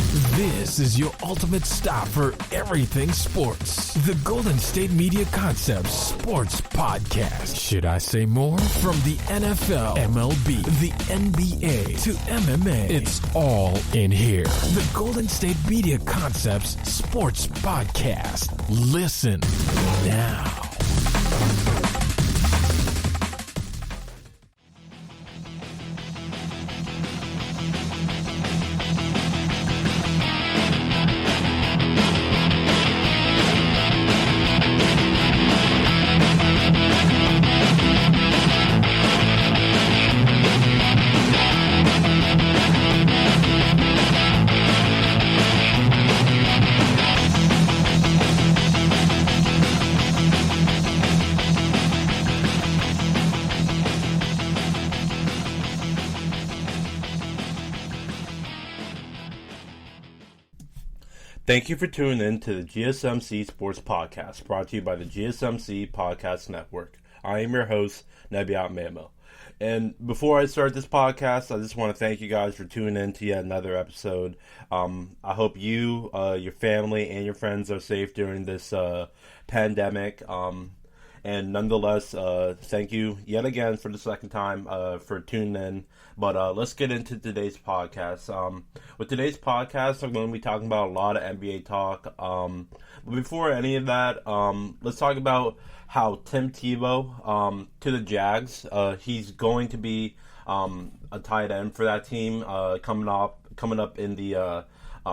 This is your ultimate stop for everything sports. The Golden State Media Concepts Sports Podcast. Should I say more? From the NFL, MLB, the NBA to MMA, it's all in here. The Golden State Media Concepts Sports Podcast. Listen now. Thank you for tuning in to the GSMC Sports Podcast, brought to you by the GSMC Podcast Network. I am your host, Nebyat. And before I start this podcast, I just want to thank you guys for tuning in to yet another episode. I hope you, your family, and your friends are safe during this pandemic. And nonetheless, thank you yet again for the second time for tuning in. But let's get into today's podcast. With today's podcast, I'm going to be talking about a lot of NBA talk. But before any of that, let's talk about how Tim Tebow to the Jags. He's going to be a tight end for that team coming up in the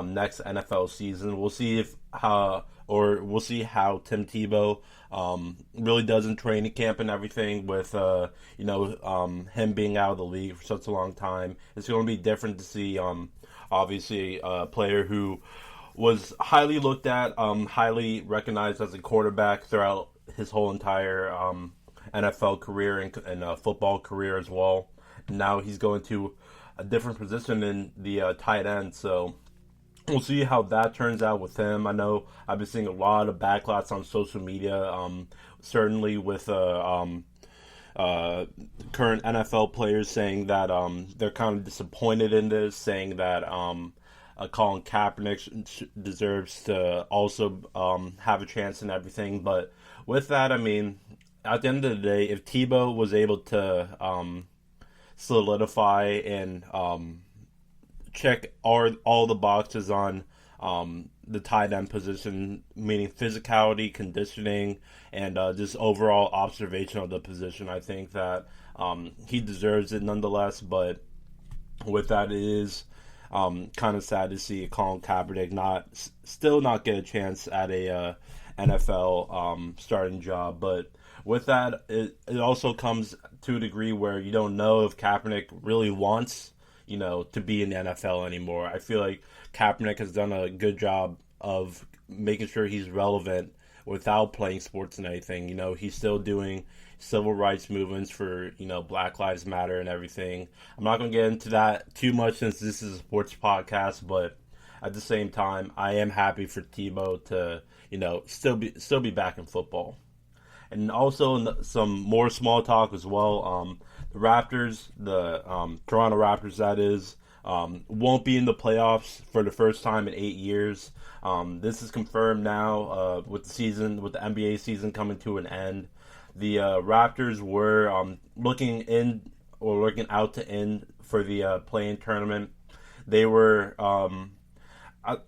next NFL season. We'll see how Tim Tebow really does in training camp and everything with him being out of the league for such a long time. It's going to be different to see obviously a player who was highly looked at, highly recognized as a quarterback throughout his whole entire NFL career and football career as well. Now he's going to a different position in the tight end, so we'll see how that turns out with him. I know I've been seeing a lot of backlash on social media, certainly with current NFL players saying that they're kind of disappointed in this, saying that Colin Kaepernick deserves to also have a chance and everything. But with that, I mean, at the end of the day, if Tebow was able to solidify and check all the boxes on the tight end position, meaning physicality, conditioning, and just overall observation of the position, I think that he deserves it nonetheless. But with that, it is kind of sad to see Colin Kaepernick still not get a chance at a NFL starting job. But with that, it also comes to a degree where you don't know if Kaepernick really wants to be in the NFL anymore. I feel like Kaepernick has done a good job of making sure he's relevant without playing sports and anything. He's still doing civil rights movements for, Black Lives Matter and everything. I'm not going to get into that too much since this is a sports podcast, but at the same time, I am happy for Tebow to, still be back in football. And also some more small talk as well. The Raptors, the Toronto Raptors, that is, won't be in the playoffs for the first time in 8 years. This is confirmed now with the NBA season coming to an end. The Raptors were looking out to end for the play-in tournament. They were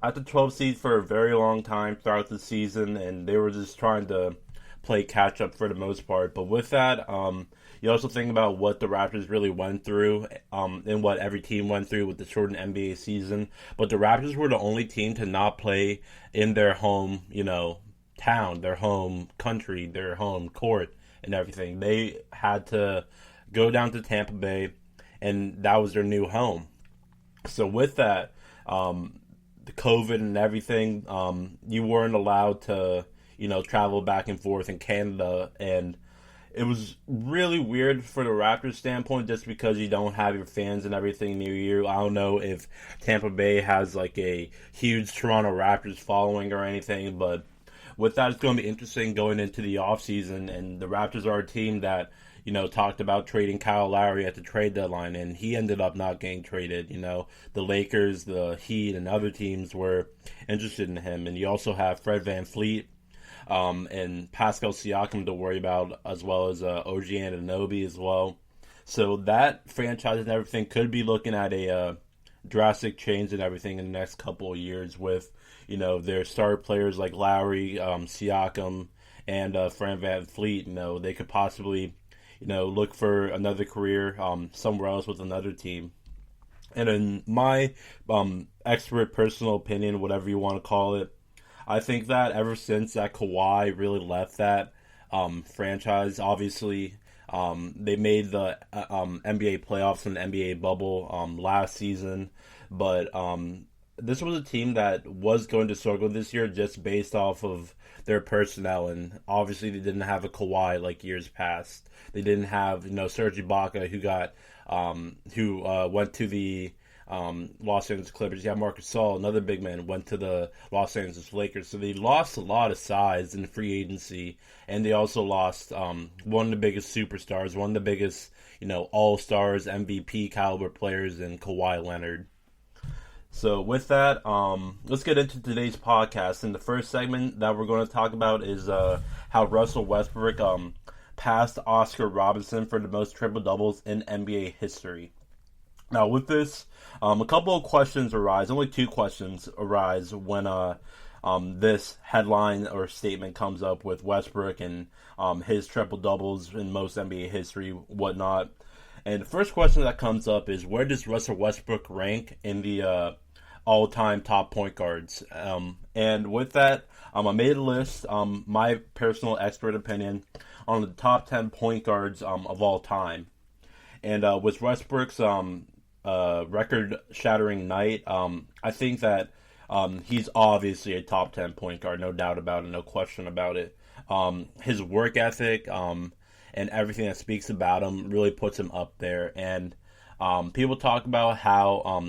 at the 12th seed for a very long time throughout the season, and they were just trying to play catch up for the most part. But with that, you also think about what the Raptors really went through and what every team went through with the shortened NBA season. But the Raptors were the only team to not play in their home, town, their home country, their home court and everything. They had to go down to Tampa Bay, and that was their new home. So with that, the COVID and everything, you weren't allowed to travel back and forth in Canada, and it was really weird for the Raptors standpoint just because you don't have your fans and everything near you. I don't know if Tampa Bay has like a huge Toronto Raptors following or anything, but with that, it's going to be interesting going into the offseason, and the Raptors are a team that, talked about trading Kyle Lowry at the trade deadline, and he ended up not getting traded. The Lakers, the Heat, and other teams were interested in him. And you also have Fred VanVleet and Pascal Siakam to worry about, as well as OG Anunoby as well. So that franchise and everything could be looking at a drastic change and everything in the next couple of years with, their star players like Lowry, Siakam, and Fred VanVleet. They could possibly, look for another career somewhere else with another team. And in my expert personal opinion, whatever you want to call it, I think that ever since that Kawhi really left that franchise, obviously they made the NBA playoffs and the NBA bubble last season, but this was a team that was going to struggle this year just based off of their personnel, and obviously they didn't have a Kawhi like years past. They didn't have Serge Ibaka who went to the Los Angeles Clippers. You have Marc Gasol, another big man, went to the Los Angeles Lakers. So they lost a lot of size in free agency, and they also lost one of the biggest superstars, one of the biggest, all-stars, MVP caliber players in Kawhi Leonard. So with that, let's get into today's podcast. And the first segment that we're going to talk about is how Russell Westbrook passed Oscar Robertson for the most triple-doubles in NBA history. Now, with this, a couple of questions arise. Only two questions arise when this headline or statement comes up with Westbrook and his triple-doubles in most NBA history, whatnot. And the first question that comes up is, where does Russell Westbrook rank in the all-time top point guards? And with that, I made a list, my personal expert opinion, on the top 10 point guards of all time. And with Westbrook's record-shattering night, I think that he's obviously a top 10 point guard, no doubt about it, no question about it. His work ethic and everything that speaks about him really puts him up there. And people talk about how,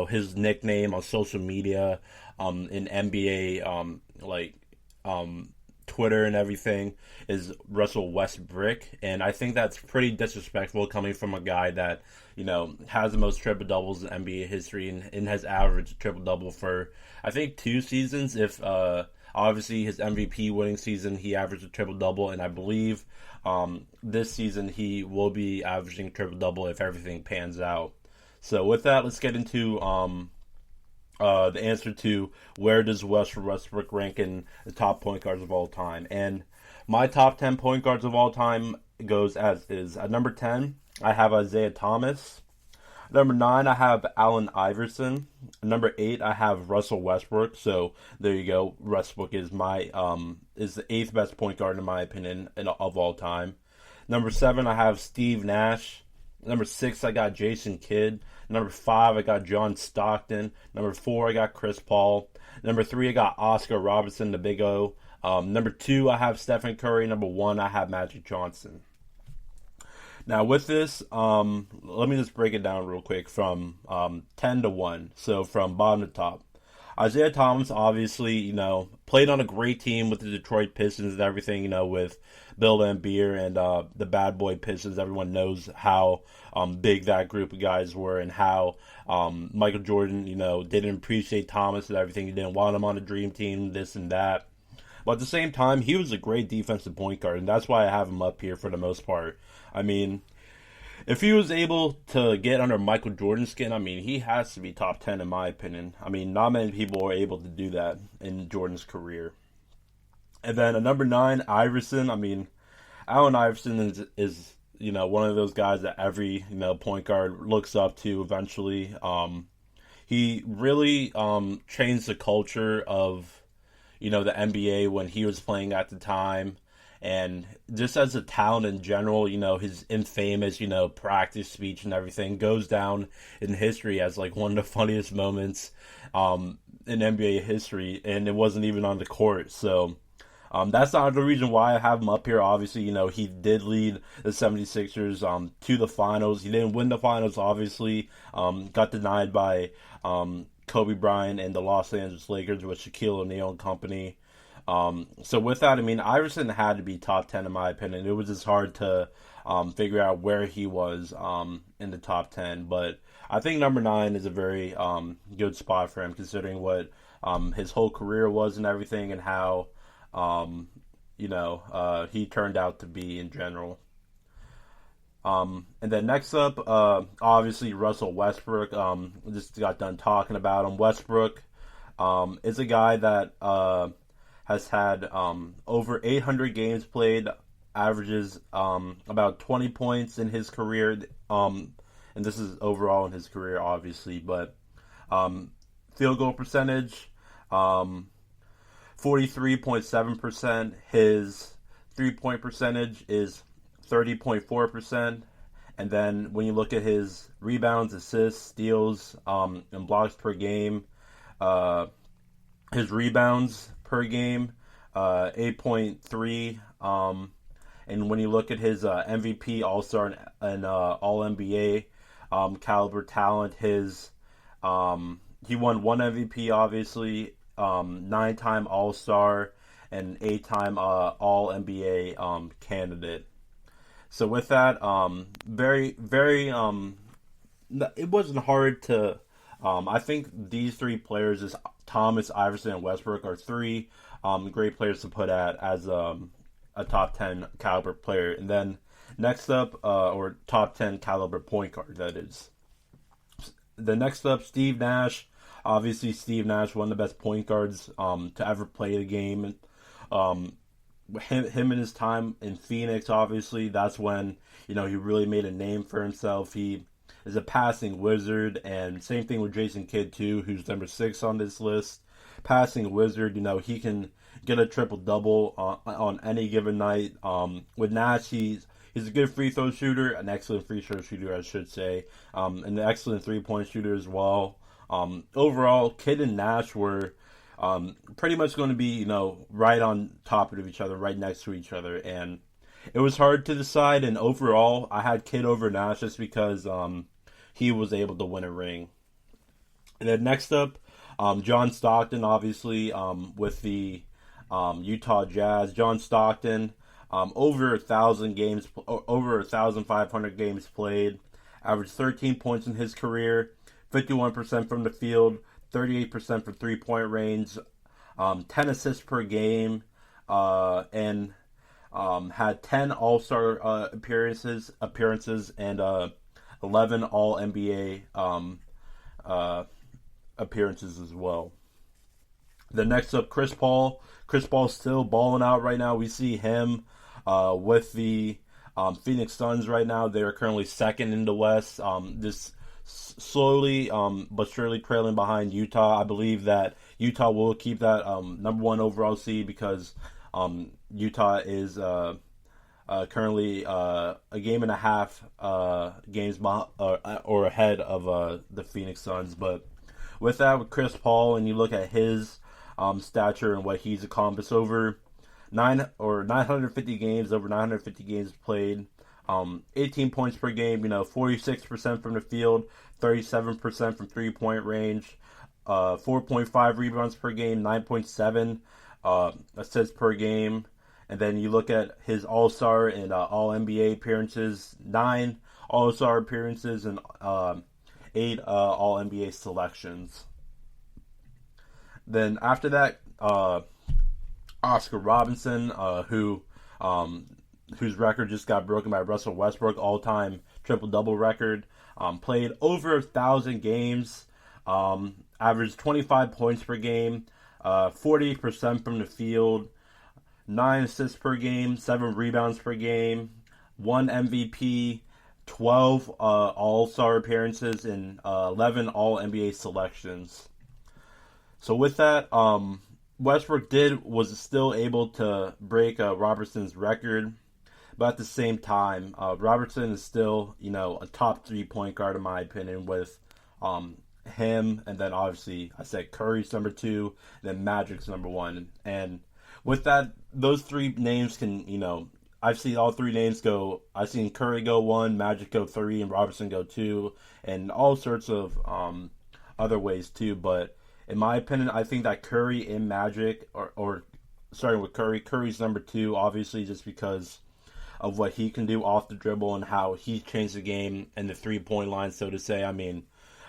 his nickname on social media, in NBA, Twitter and everything, is Russell Westbrook, and I think that's pretty disrespectful coming from a guy that has the most triple doubles in NBA history and has averaged triple double for I think 2 seasons. If obviously his MVP winning season he averaged a triple double, and I believe this season he will be averaging triple double if everything pans out. So with that, let's get into the answer to where does Russell Westbrook rank in the top point guards of all time. And my top 10 point guards of all time goes as is. At number 10, I have Isaiah Thomas. Number 9, I have Allen Iverson. Number 8, I have Russell Westbrook. So there you go. Westbrook is my is the 8th best point guard in my opinion of all time. Number 7, I have Steve Nash. Number 6, I got Jason Kidd. Number 5, I got John Stockton. Number 4, I got Chris Paul. Number 3, I got Oscar Robertson, the Big O. Number 2, I have Stephen Curry. Number 1, I have Magic Johnson. Now, with this, let me just break it down real quick from 10 to 1. So, from bottom to top. Isaiah Thomas, obviously, played on a great team with the Detroit Pistons and everything, with Bill Laimbeer and the Bad Boy Pistons. Everyone knows how big that group of guys were, and how Michael Jordan, didn't appreciate Thomas and everything. He didn't want him on the dream team, this and that. But at the same time, he was a great defensive point guard, and that's why I have him up here for the most part. I mean, if he was able to get under Michael Jordan's skin, he has to be top 10 in my opinion. Not many people were able to do that in Jordan's career. And then at number 9, Iverson. Allen Iverson is one of those guys that every, point guard looks up to eventually. He really changed the culture of, the NBA when he was playing at the time. And just as a talent in general, his infamous, practice speech and everything goes down in history as like one of the funniest moments in NBA history. And it wasn't even on the court. So that's not the reason why I have him up here. Obviously, he did lead the 76ers to the finals. He didn't win the finals, obviously. Got denied by Kobe Bryant and the Los Angeles Lakers with Shaquille O'Neal and company. So with that, I mean, Iverson had to be top 10 in my opinion. It was just hard to figure out where he was in the top 10. But I think number 9 is a very good spot for him, considering what his whole career was and everything, and how he turned out to be in general. And then next up, obviously Russell Westbrook. Just got done talking about him. Westbrook is a guy that has had over 800 games played, averages about 20 points in his career, and this is overall in his career, obviously. But field goal percentage, 43.7%. His 3-point percentage is 30.4%. And then when you look at his rebounds, assists, steals, and blocks per game, his rebounds per game, 8.3. And when you look at his MVP, All-Star, and All-NBA caliber talent, his he won one MVP, obviously, 9-time All-Star, and 8-time All-NBA candidate. So with that, very, very, it wasn't hard to, I think these three players, is Thomas, Iverson, and Westbrook, are three great players to put at as a top 10 caliber player. And then next up, or top 10 caliber point guard, that is. The next up, Steve Nash. Obviously, Steve Nash, one of the best point guards to ever play the game. Him and his time in Phoenix, obviously, that's when he really made a name for himself. He is a passing wizard, and same thing with Jason Kidd too, who's number 6 on this list. Passing wizard, he can get a triple double on any given night. With Nash, he's a good free throw shooter, an excellent free throw shooter, I should say, and an excellent 3-point shooter as well. Overall, Kidd and Nash were pretty much going to be, right on top of each other, right next to each other. And it was hard to decide. And overall, I had Kidd over Nash just because he was able to win a ring. And then next up, John Stockton, obviously, with the Utah Jazz. John Stockton, over 1,000 games, over 1,500 games played, averaged 13 points in his career, 51% from the field, 38% for 3-point range, 10 assists per game, and had 10 All-Star appearances, and 11 All-NBA appearances as well. The next up, Chris Paul. Chris Paul's still balling out right now. We see him with the Phoenix Suns right now. They are currently second in the West. This slowly but surely trailing behind Utah. I believe that Utah will keep that number 1 overall seed because Utah is currently a game and a half games or ahead of the Phoenix Suns. But with that, with Chris Paul, and you look at his stature and what he's accomplished over 950 games, over 950 games played. 18 points per game, 46% from the field, 37% from 3-point range, 4.5 rebounds per game, 9.7 assists per game. And then you look at his All-Star and All-NBA appearances, 9 All-Star appearances and 8 All-NBA selections. Then after that, Oscar Robertson, whose record just got broken by Russell Westbrook, all-time triple-double record. Played over 1,000 games, averaged 25 points per game, 40% from the field, 9 assists per game, 7 rebounds per game, 1 MVP, 12 All-Star appearances, and 11 All-NBA selections. So with that, Westbrook was still able to break Robertson's record. But at the same time, Robertson is still, a top 3 point guard in my opinion, with him, and then obviously I said Curry's number 2, then Magic's number 1. And with that, those 3 names can, I've seen all 3 names go. I've seen Curry go 1, Magic go 3, and Robertson go 2, and all sorts of other ways too. But in my opinion, I think that Curry and Magic, or starting with Curry. Curry's number 2, obviously, just because of what he can do off the dribble and how he changed the game and the 3-point line, so to say. I mean,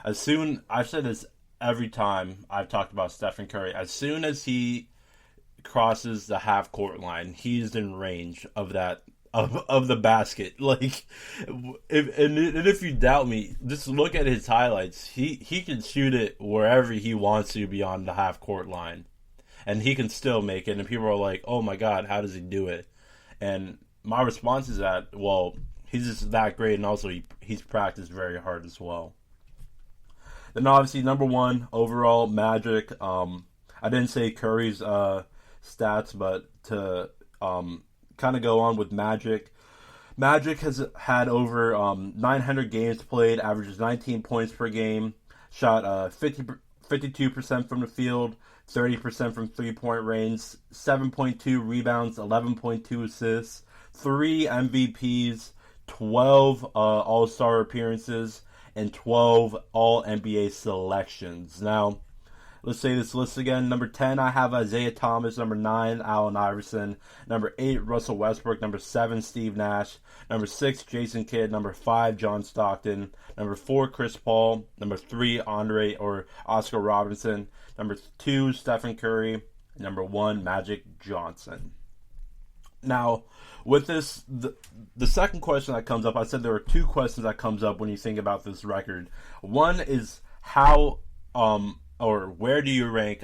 I've said this every time I've talked about Stephen Curry, as soon as he crosses the half court line, he's in range of that of the basket. Like, if you doubt me, just look at his highlights. He can shoot it wherever he wants to beyond the half court line, and he can still make it. And people are like, "Oh my God, how does he do it?" And my response is that, well, he's just that great, and also he's practiced very hard as well. Then obviously number 1 overall, Magic. I didn't say Curry's stats, but to kind of go on with Magic. Magic has had over 900 games played, averages 19 points per game, shot 52% from the field, 30% from 3-point range, 7.2 rebounds, 11.2 assists, 3 MVPs, 12 All-Star appearances, and 12 All-NBA selections. Now, let's say this list again. Number 10, I have Isaiah Thomas. Number 9, Allen Iverson. Number 8, Russell Westbrook. Number 7, Steve Nash. Number 6, Jason Kidd. Number 5, John Stockton. Number 4, Chris Paul. Number 3, Oscar Robertson. Number 2, Stephen Curry. Number 1, Magic Johnson. Now, with this, the second question that comes up, I said there are 2 questions that comes up when you think about this record. One is how or where do you rank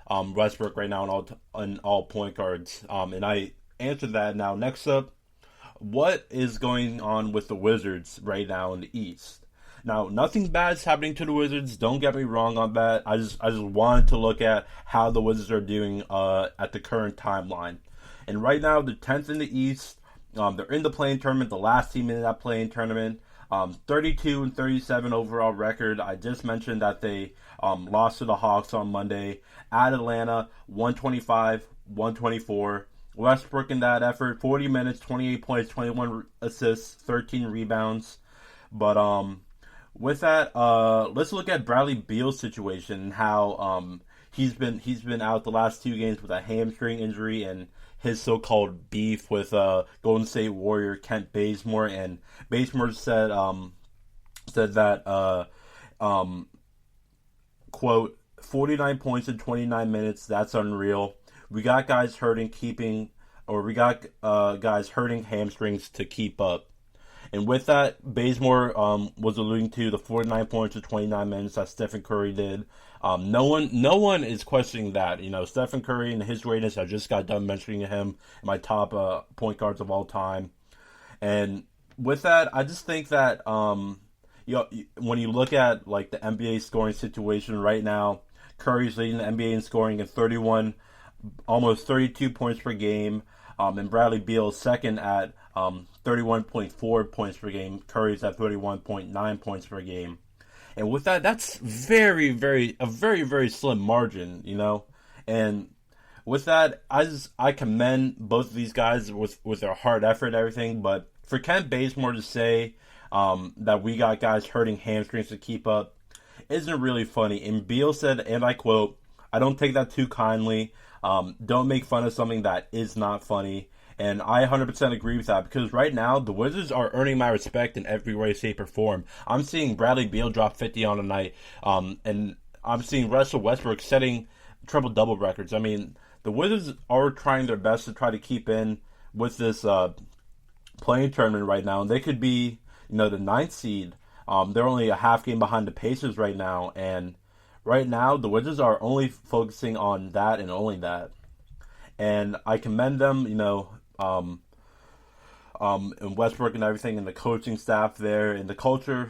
Westbrook right now in all point guards? And I answered that. Now, next up, what is going on with the Wizards right now in the East? Now, nothing bad is happening to the Wizards. Don't get me wrong on that. I just wanted to look at how the Wizards are doing at the current timeline. And right now, they're 10th in the East. They're in the play-in tournament, the last team in that play-in tournament. 32-37 overall record. I just mentioned that they lost to the Hawks on Monday. At Atlanta, 125-124. Westbrook in that effort, 40 minutes, 28 points, 21 assists, 13 rebounds. But with that, let's look at Bradley Beal's situation and how he's been out the last 2 games with a hamstring injury and his so-called beef with Golden State Warrior Kent Bazemore. And Bazemore said that quote, 49 points in 29 minutes, that's unreal. We got guys hurting guys hurting hamstrings to keep up. And with that, Bazemore was alluding to the 49 points in 29 minutes that Stephen Curry did. No one is questioning that. You know, Stephen Curry and his greatness, I just got done mentioning him in my top point guards of all time. And with that, I just think that when you look at like the NBA scoring situation right now, Curry's leading the NBA in scoring at 31, almost 32 points per game. And Bradley Beal is second at 31.4 points per game. Curry's at 31.9 points per game. And with that, that's a very, very slim margin, you know. And with that, I commend both of these guys with their hard effort and everything. But for Kent Bazemore to say that we got guys hurting hamstrings to keep up isn't really funny. And Beal said, and I quote, "I don't take that too kindly. Don't make fun of something that is not funny." And I 100% agree with that, because right now, the Wizards are earning my respect in every way, shape, or form. I'm seeing Bradley Beal drop 50 on a night, and I'm seeing Russell Westbrook setting triple-double records. I mean, the Wizards are trying their best to try to keep in with this playing tournament right now, and they could be, the 9th seed. They're only a half game behind the Pacers right now, and right now, the Wizards are only focusing on that and only that. And I commend them, and Westbrook and everything, and the coaching staff there, and the culture.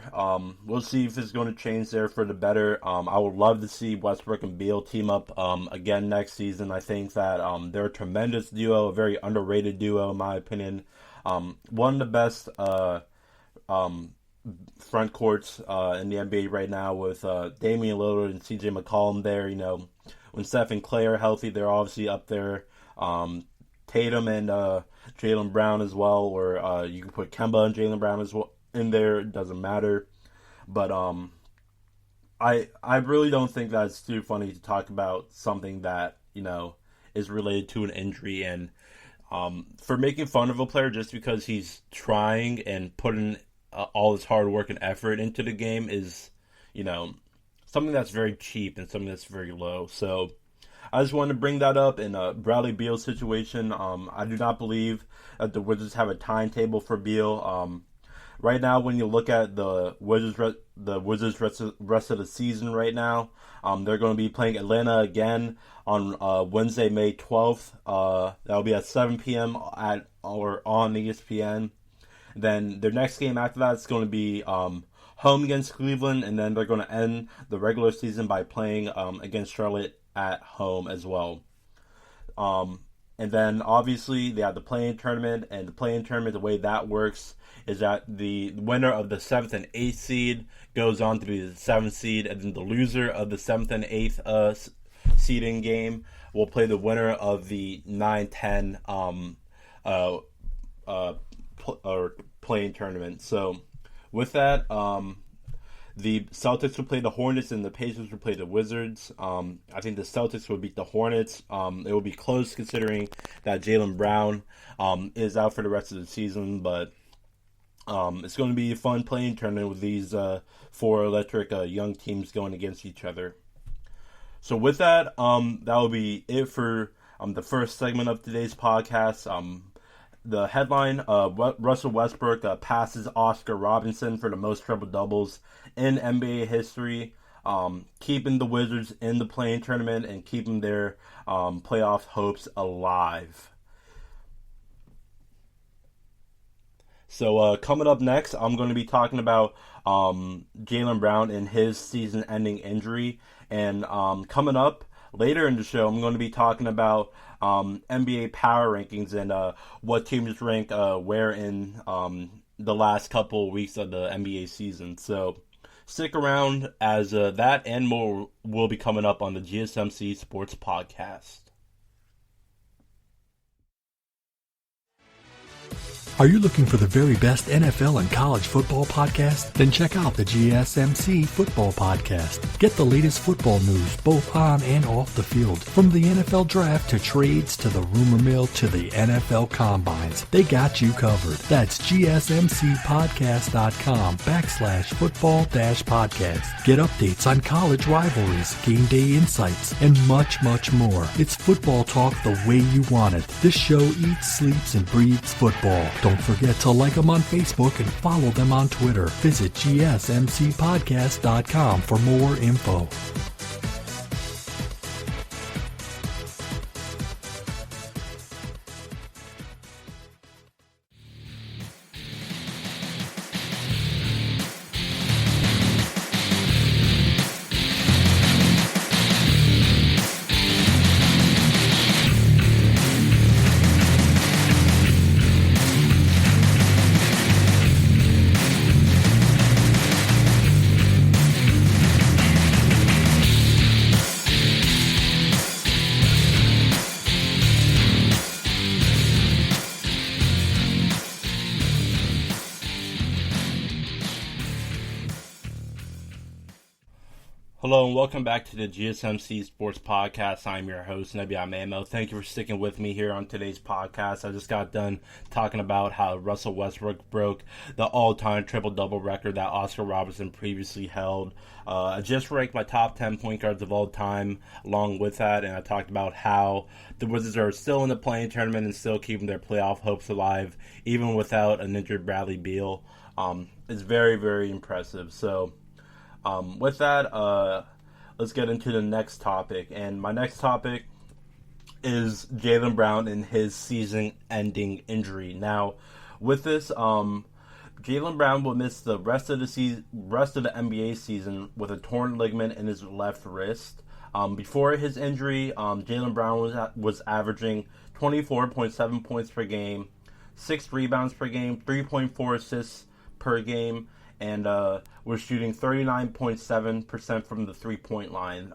We'll see if it's going to change there for the better. I would love to see Westbrook and Beal team up again next season. I think that they're a tremendous duo, a very underrated duo in my opinion. One of the best front courts in the NBA right now, with Damian Lillard and CJ McCollum there. When Steph and Clay are healthy, they're obviously up there. Tatum and Jaylen Brown as well, or you can put Kemba and Jaylen Brown as well in there. It doesn't matter. But I really don't think that it's too funny to talk about something that is related to an injury. And for making fun of a player just because he's trying and putting all his hard work and effort into the game is, something that's very cheap and something that's very low. So I just wanted to bring that up in a Bradley Beal situation. I do not believe that the Wizards have a timetable for Beal. Right now, when you look at the Wizards rest of the season right now, they're going to be playing Atlanta again on Wednesday, May 12th. That'll be at 7 p.m. on ESPN. Then their next game after that is going to be home against Cleveland, and then they're going to end the regular season by playing against Charlotte at home as well. And then obviously they have the play-in tournament, and the play-in tournament, the way that works is that the winner of the 7th and 8th seed goes on to be the 7th seed, and then the loser of the 7th and 8th seeding game will play the winner of the 9-10 play-in tournament. So with that, the Celtics will play the Hornets and the Pacers will play the Wizards. I think the Celtics will beat the Hornets. It will be close considering that Jaylen Brown is out for the rest of the season, but it's going to be a fun playing tournament with these four electric young teams going against each other. So with that, that will be it for the first segment of today's podcast. The headline, Russel Westbrook passes Oscar Robertson for the most triple-doubles in NBA history, keeping the Wizards in the play-in tournament and keeping their playoff hopes alive. So coming up next, I'm going to be talking about Jaylen Brown and his season-ending injury. And coming up later in the show, I'm going to be talking about NBA power rankings and what teams rank where in the last couple of weeks of the NBA season. So stick around as that and more will be coming up on the GSMC Sports Podcast. Are you looking for the very best NFL and college football podcast? Then check out the GSMC Football Podcast. Get the latest football news both on and off the field. From the NFL Draft to trades to the rumor mill to the NFL Combines. They got you covered. That's GSMCpodcast.com/football-podcast. Get updates on college rivalries, game day insights, and much, much more. It's football talk the way you want it. This show eats, sleeps, and breathes football. Don't forget to like them on Facebook and follow them on Twitter. Visit GSMCpodcast.com for more info. Hello and welcome back to the GSMC Sports Podcast. I'm your host, Nebyat. Thank you for sticking with me here on today's podcast. I just got done talking about how Russell Westbrook broke the all-time triple-double record that Oscar Robertson previously held. I just ranked my top 10 point guards of all time along with that, and I talked about how the Wizards are still in the play-in tournament and still keeping their playoff hopes alive, even without an injured Bradley Beal. It's very, very impressive. So with that, let's get into the next topic. And my next topic is Jaylen Brown and his season-ending injury. Now, with this, Jaylen Brown will miss the rest of the NBA season with a torn ligament in his left wrist. Before his injury, Jaylen Brown was averaging 24.7 points per game, 6 rebounds per game, 3.4 assists per game, and we're shooting 39.7% from the three-point line.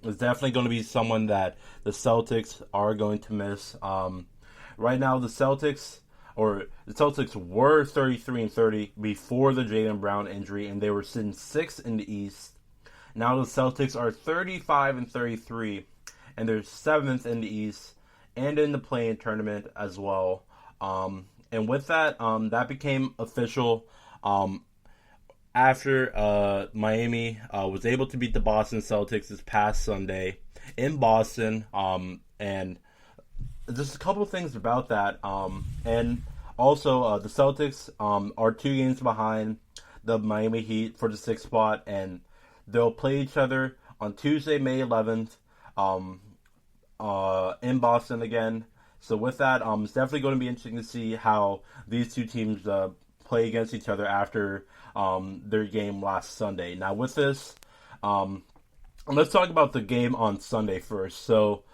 It's definitely going to be someone that the Celtics are going to miss. Right now, the Celtics were 33-30 before the Jaylen Brown injury, and they were sitting 6th in the East. Now the Celtics are 35-33, and they're 7th in the East. and in the play-in tournament as well. And with that, that became official after Miami was able to beat the Boston Celtics this past Sunday in Boston. And just a couple of things about that. And also, the Celtics are 2 games behind the Miami Heat for the 6th spot, and they'll play each other on Tuesday, May 11th, in Boston again. So with that, it's definitely going to be interesting to see how these 2 teams play against each other after their game last Sunday. Now with this, let's talk about the game on Sunday first. So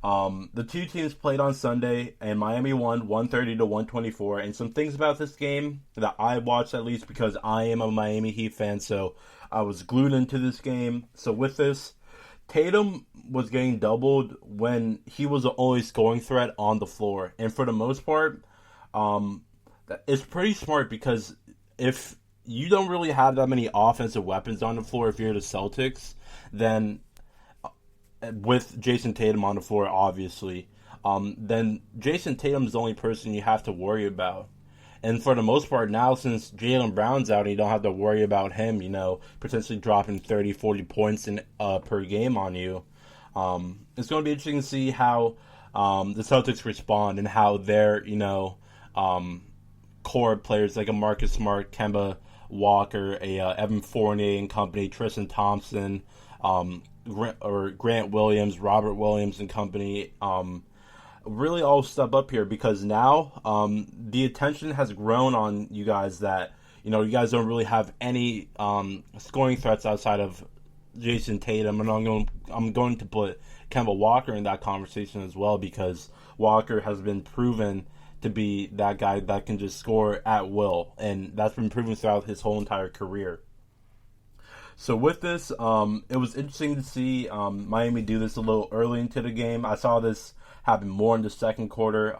the 2 teams played on Sunday, and Miami won 130-124. And some things about this game that I watched, at least because I am a Miami Heat fan, so I was glued into this game. So with this, Tatum was getting doubled when he was the only scoring threat on the floor. And for the most part, it's pretty smart, because if you don't really have that many offensive weapons on the floor, if you're the Celtics, then with Jason Tatum on the floor, obviously, then Jason Tatum's the only person you have to worry about. And for the most part now, since Jaylen Brown's out, you don't have to worry about him, potentially dropping 30, 40 points per game on you. It's going to be interesting to see how the Celtics respond, and how their, core players like a Marcus Smart, Kemba Walker, Evan Fournier and company, Tristan Thompson, Grant Williams, Robert Williams and company, really all step up here, because now the attention has grown on you guys that, you guys don't really have any scoring threats outside of Jason Tatum, and I'm going to put Kemba Walker in that conversation as well, because Walker has been proven to be that guy that can just score at will, and that's been proven throughout his whole entire career. So with this, it was interesting to see Miami do this a little early into the game. I saw this happen more in the second quarter.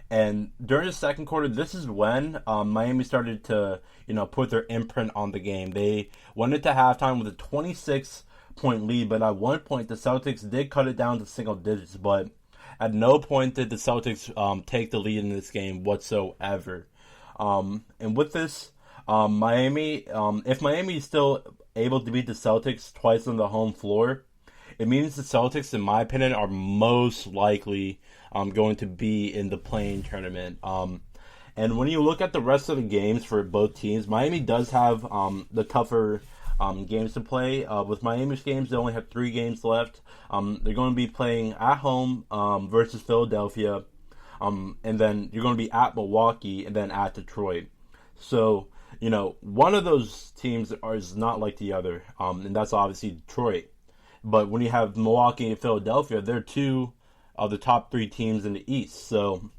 And during the second quarter, this is when Miami started to, put their imprint on the game. They went into halftime with a 26-point lead, but at one point the Celtics did cut it down to single digits. But at no point did the Celtics take the lead in this game whatsoever. And with this, Miami, if Miami is still able to beat the Celtics twice on the home floor, it means the Celtics, in my opinion, are most likely going to be in the play-in tournament. And when you look at the rest of the games for both teams, Miami does have the tougher games to play. With Miami's games, they only have 3 games left. They're going to be playing at home versus Philadelphia, and then you're going to be at Milwaukee, and then at Detroit. So, one of those teams is not like the other, and that's obviously Detroit. But when you have Milwaukee and Philadelphia, they're 2 of the top 3 teams in the East. So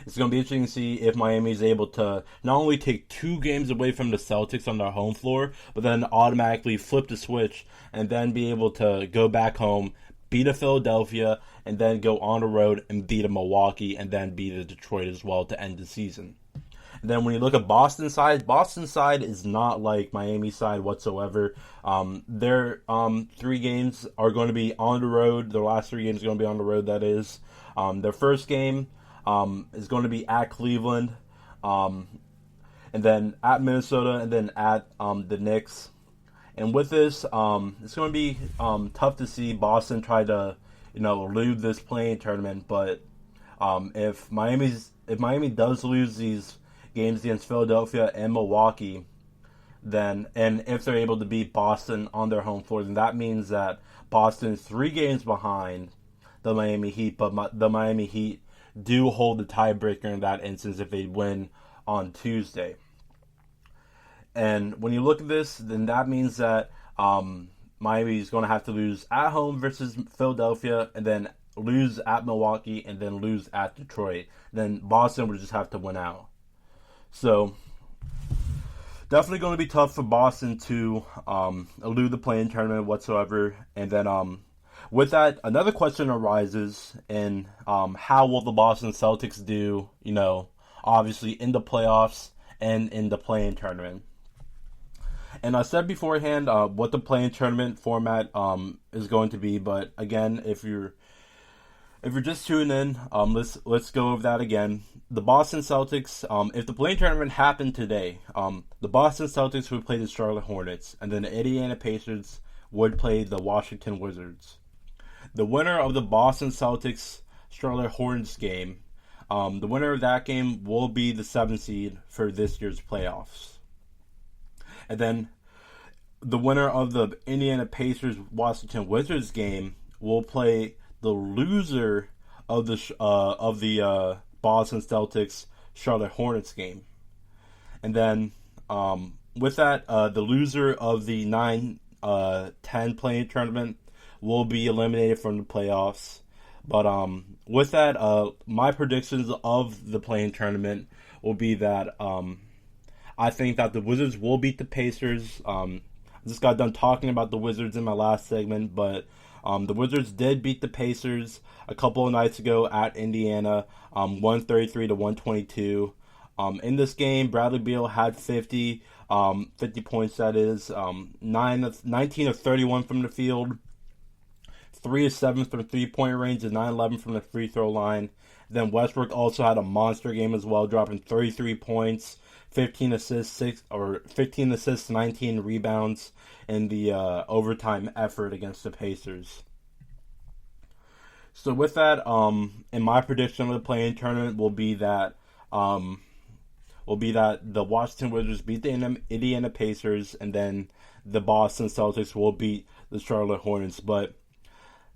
it's going to be interesting to see if Miami is able to not only take 2 games away from the Celtics on their home floor, but then automatically flip the switch and then be able to go back home, beat a Philadelphia, and then go on the road and beat a Milwaukee, and then beat a Detroit as well to end the season. And then when you look at Boston's side is not like Miami's side whatsoever. Their 3 games are going to be on the road. Their last 3 games are going to be on the road, that is. Their first game is going to be at Cleveland, and then at Minnesota, and then at the Knicks. And with this, it's going to be tough to see Boston try to, elude this play-in tournament. But if Miami does lose these games against Philadelphia and Milwaukee, and if they're able to beat Boston on their home floor, then that means that Boston's 3 games behind the Miami Heat, but the Miami Heat do hold the tiebreaker in that instance if they win on Tuesday. And when you look at this, then that means that Miami is going to have to lose at home versus Philadelphia, and then lose at Milwaukee, and then lose at Detroit. Then Boston would just have to win out. So, definitely going to be tough for Boston to elude the play-in tournament whatsoever. And then, with that, another question arises, and how will the Boston Celtics do, obviously in the playoffs and in the play-in tournament. And I said beforehand what the play-in tournament format is going to be, but again, if If you're just tuning in, let's go over that again. The Boston Celtics, if the play-in tournament happened today, the Boston Celtics would play the Charlotte Hornets, and then the Indiana Pacers would play the Washington Wizards. The winner of the Boston Celtics Charlotte Hornets game, the winner of that game will be the 7th seed for this year's playoffs. And then the winner of the Indiana Pacers Washington Wizards game will play the loser of the Boston Celtics Charlotte Hornets game. And then with that, the loser of the 9-10 play-in tournament will be eliminated from the playoffs. But with that, my predictions of the play-in tournament will be that I think that the Wizards will beat the Pacers. I just got done talking about the Wizards in my last segment, but the Wizards did beat the Pacers a couple of nights ago at Indiana, 133-122. In this game, Bradley Beal had 50 points, that is, 19 of 31 from the field, 3 of 7 from 3-point range, and 9-11 from the free throw line. Then Westbrook also had a monster game as well, dropping 33 points, 15 assists, 19 rebounds in the overtime effort against the Pacers. So with that, in my prediction of the play-in tournament will be that the Washington Wizards beat the Indiana Pacers, and then the Boston Celtics will beat the Charlotte Hornets. But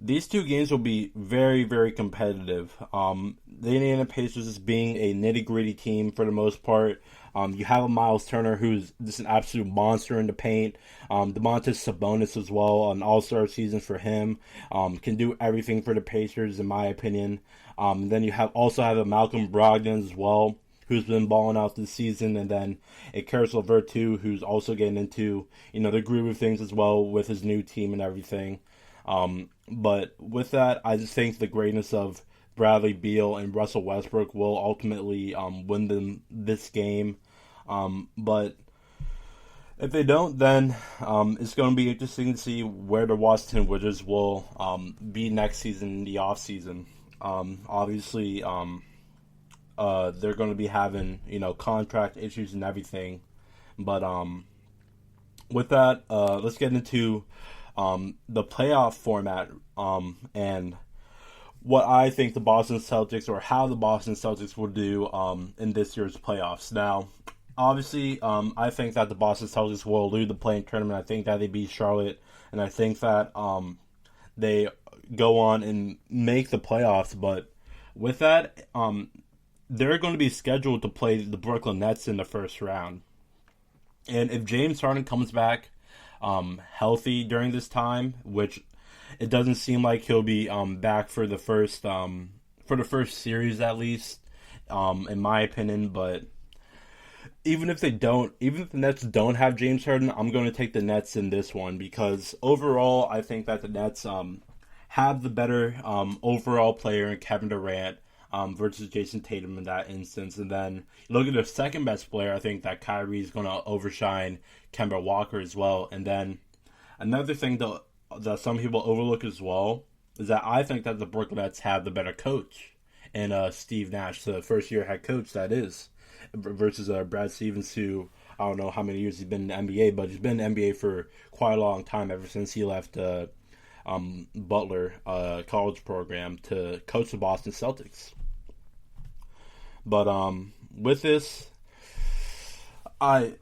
these two games will be very, very competitive. The Indiana Pacers is being a nitty-gritty team for the most part. You have a Miles Turner who's just an absolute monster in the paint. Domantas Sabonis as well, an all-star season for him. Can do everything for the Pacers, in my opinion. Then you also have a Malcolm Brogdon as well, who's been balling out this season, and then a Caris LeVert too, who's also getting into the groove of things as well with his new team and everything. But with that, I just think the greatness of Bradley Beal and Russell Westbrook will ultimately win them this game. But if they don't, then it's going to be interesting to see where the Washington Wizards will be next season in the offseason. Obviously, they're going to be having contract issues and everything. But with that, let's get into the playoff format and what I think the Boston Celtics, or how the Boston Celtics will do in this year's playoffs. Now, obviously, I think that the Boston Celtics will lose the play-in tournament. I think that they beat Charlotte, and I think that they go on and make the playoffs. But with that, they're going to be scheduled to play the Brooklyn Nets in the first round. And if James Harden comes back healthy during this time, which it doesn't seem like he'll be back for the first series at least, in my opinion. But even if the Nets don't have James Harden, I'm going to take the Nets in this one, because overall I think that the Nets have the better overall player in Kevin Durant versus Jason Tatum in that instance. And then look at the second best player, I think that Kyrie is going to overshine Kemba Walker as well. And then another thing that some people overlook as well is that I think that the Brooklyn Nets have the better coach in Steve Nash, the first-year head coach, that is, versus Brad Stevens, who I don't know how many years he's been in the NBA, but he's been in the NBA for quite a long time, ever since he left Butler college program to coach the Boston Celtics. But with this, I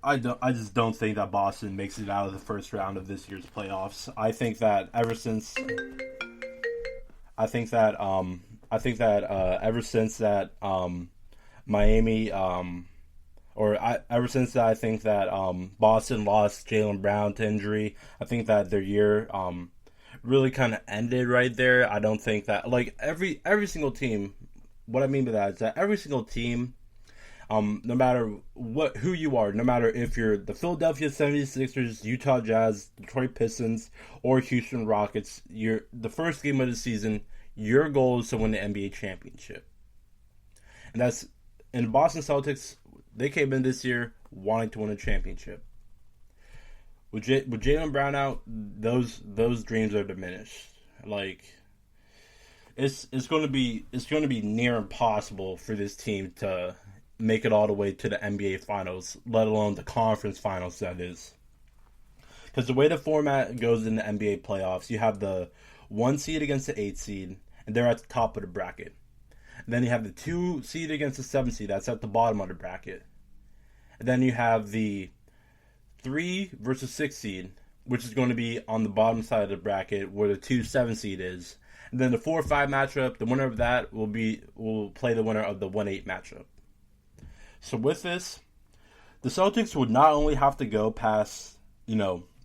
just don't think that Boston makes it out of the first round of this year's playoffs. I think that ever since Miami, ever since that I think that Boston lost Jaylen Brown to injury, I think that their year really kind of ended right there. I don't think that, like, every single team. What I mean by that is that every single team, no matter who you are, no matter if you're the Philadelphia 76ers, Utah Jazz, Detroit Pistons, or Houston Rockets, the first game of the season, your goal is to win the NBA championship. And the Boston Celtics, they came in this year wanting to win a championship. With Jaylen Brown out, those dreams are diminished. Like, it's going to be near impossible for this team to make it all the way to the NBA Finals, let alone the conference finals, that is. Because the way the format goes in the NBA playoffs, you have the 1 seed against the 8 seed, and they're at the top of the bracket. And then you have the 2 seed against the 7 seed, that's at the bottom of the bracket. And then you have the 3 versus 6 seed, which is going to be on the bottom side of the bracket where the 2-7 seed is. And then the 4-5 matchup, the winner of that will play the winner of the 1-8 matchup. So with this, the Celtics would not only have to go past,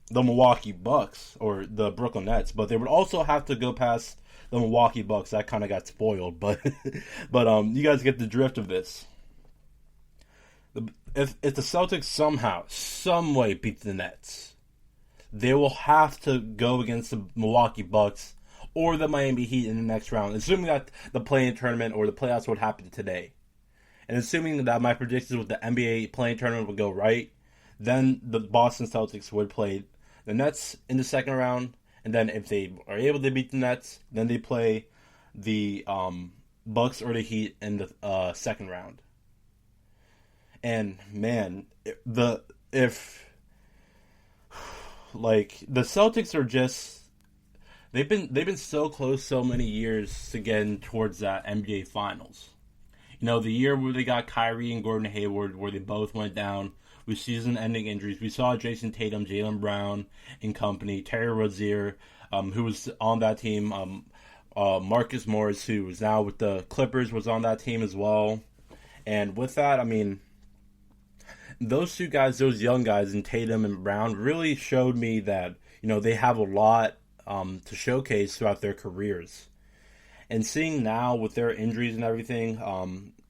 the Milwaukee Bucks or the Brooklyn Nets, but they would also have to go past the Milwaukee Bucks. That kind of got spoiled, but you guys get the drift of this. If the Celtics somehow, some way beat the Nets, they will have to go against the Milwaukee Bucks or the Miami Heat in the next round, assuming that the play-in tournament or the playoffs would happen today. And assuming that my predictions with the NBA play-in tournament would go right, then the Boston Celtics would play the Nets in the second round, and then if they are able to beat the Nets, then they play the Bucks or the Heat in the second round. And man, the Celtics are just they've been so close so many years to getting towards that NBA Finals. The year where they got Kyrie and Gordon Hayward, where they both went down with season-ending injuries. We saw Jason Tatum, Jaylen Brown and company, Terry Rozier, who was on that team, Marcus Morris, who was now with the Clippers, was on that team as well. And with that, those two guys, those young guys in Tatum and Brown, really showed me that, they have a lot to showcase throughout their careers. And seeing now with their injuries and everything,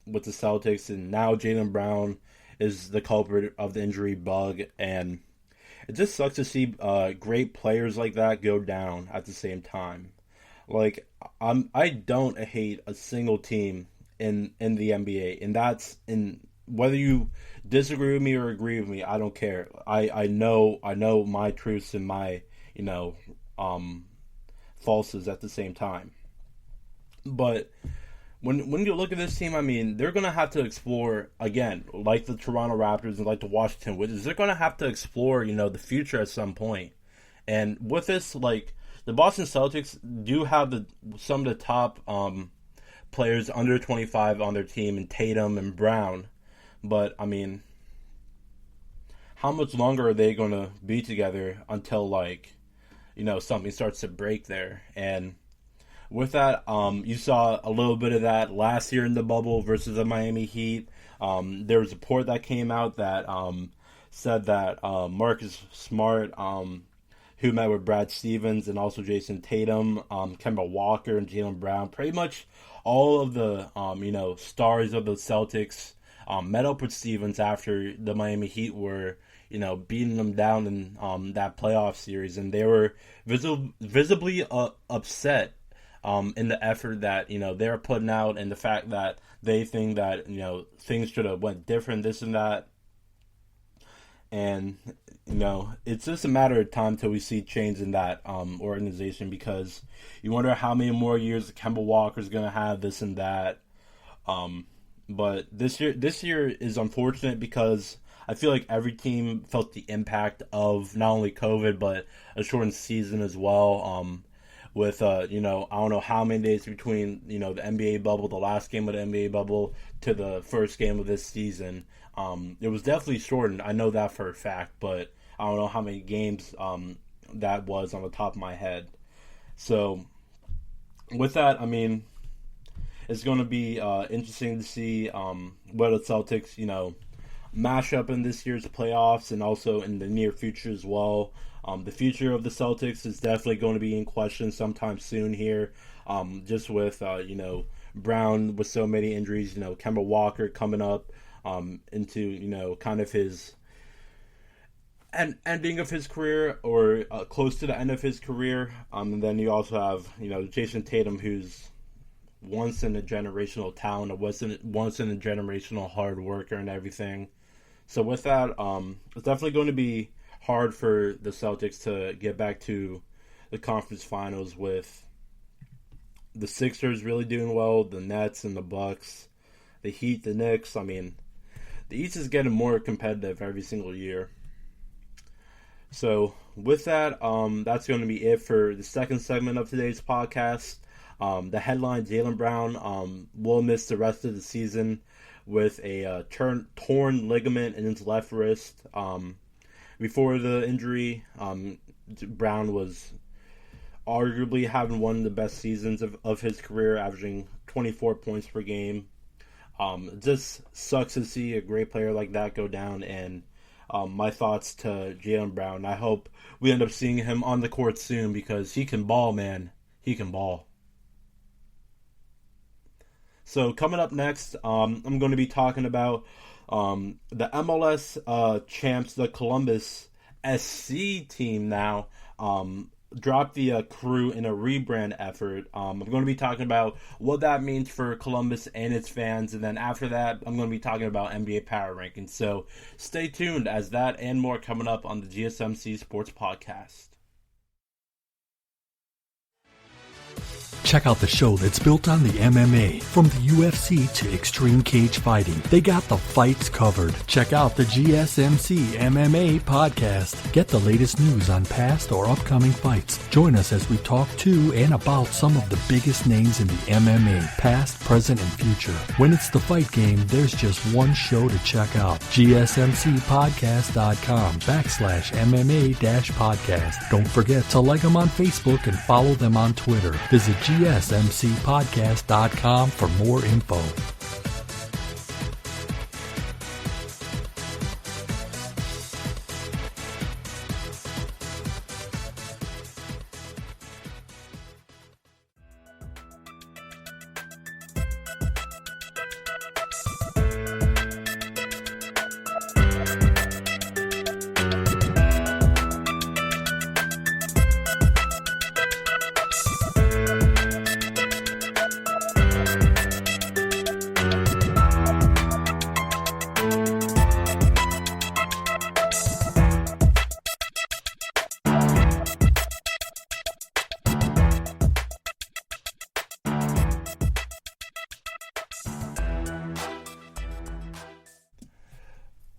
with the Celtics, and now Jaylen Brown is the culprit of the injury bug, and it just sucks to see great players like that go down at the same time. I don't hate a single team in the NBA, and that's in whether you disagree with me or agree with me, I don't care. I know my truths and my falses at the same time. But when you look at this team, they're going to have to explore, again, like the Toronto Raptors and like the Washington Wizards, they're going to have to explore, the future at some point. And with this, the Boston Celtics do have some of the top players under 25 on their team, in Tatum and Brown. But, how much longer are they going to be together until, something starts to break there? And with that, you saw a little bit of that last year in the bubble versus the Miami Heat. There was a report that came out that said that Marcus Smart, who met with Brad Stevens and also Jason Tatum, Kemba Walker, and Jaylen Brown, pretty much all of the stars of the Celtics met up with Stevens after the Miami Heat were beating them down in that playoff series, and they were visibly upset in the effort that they're putting out, and the fact that they think that things should have went different, this and that. And it's just a matter of time till we see change in that organization, because you wonder how many more years Kemba Walker's going to have, this and that. But this year is unfortunate because I feel like every team felt the impact of not only COVID but a shortened season as well. With I don't know how many days between the NBA bubble, the last game of the NBA bubble, to the first game of this season. It was definitely shortened. I know that for a fact, but I don't know how many games that was on the top of my head. So with that, it's going to be interesting to see where the Celtics mash up in this year's playoffs and also in the near future as well. The future of the Celtics is definitely going to be in question sometime soon here, just with Brown with so many injuries, Kemba Walker coming up into kind of his ending of his career, or close to the end of his career. And then you also have Jason Tatum, who's once in a generational talent, once in a generational hard worker and everything. So with that, it's definitely going to be hard for the Celtics to get back to the conference finals with the Sixers really doing well, the Nets and the Bucks, the Heat, the Knicks. I mean, the East is getting more competitive every single year. So with that, that's going to be it for the second segment of today's podcast. The headline: Jaylen Brown will miss the rest of the season with a torn ligament in his left wrist. Before the injury, Brown was arguably having one of the best seasons of his career, averaging 24 points per game. It just sucks to see a great player like that go down, and my thoughts to Jaylen Brown. I hope we end up seeing him on the court soon because he can ball, man. He can ball. So coming up next, I'm going to be talking about the MLS champs, the Columbus SC team now. Dropped the Crew in a rebrand effort. I'm going to be talking about what that means for Columbus and its fans, and then after that, I'm going to be talking about NBA Power Rankings. So stay tuned, as that and more coming up on the GSMC Sports Podcast. Check out the show that's built on the MMA, from the UFC to extreme cage fighting. They got the fights covered. Check out the GSMC MMA podcast. Get the latest news on past or upcoming fights. Join us as we talk to and about some of the biggest names in the MMA, past, present, and future. When it's the fight game, there's just one show to check out. GSMCpodcast.com/MMA-podcast. Don't forget to like them on Facebook and follow them on Twitter. Visit GSMCpodcast.com for more info.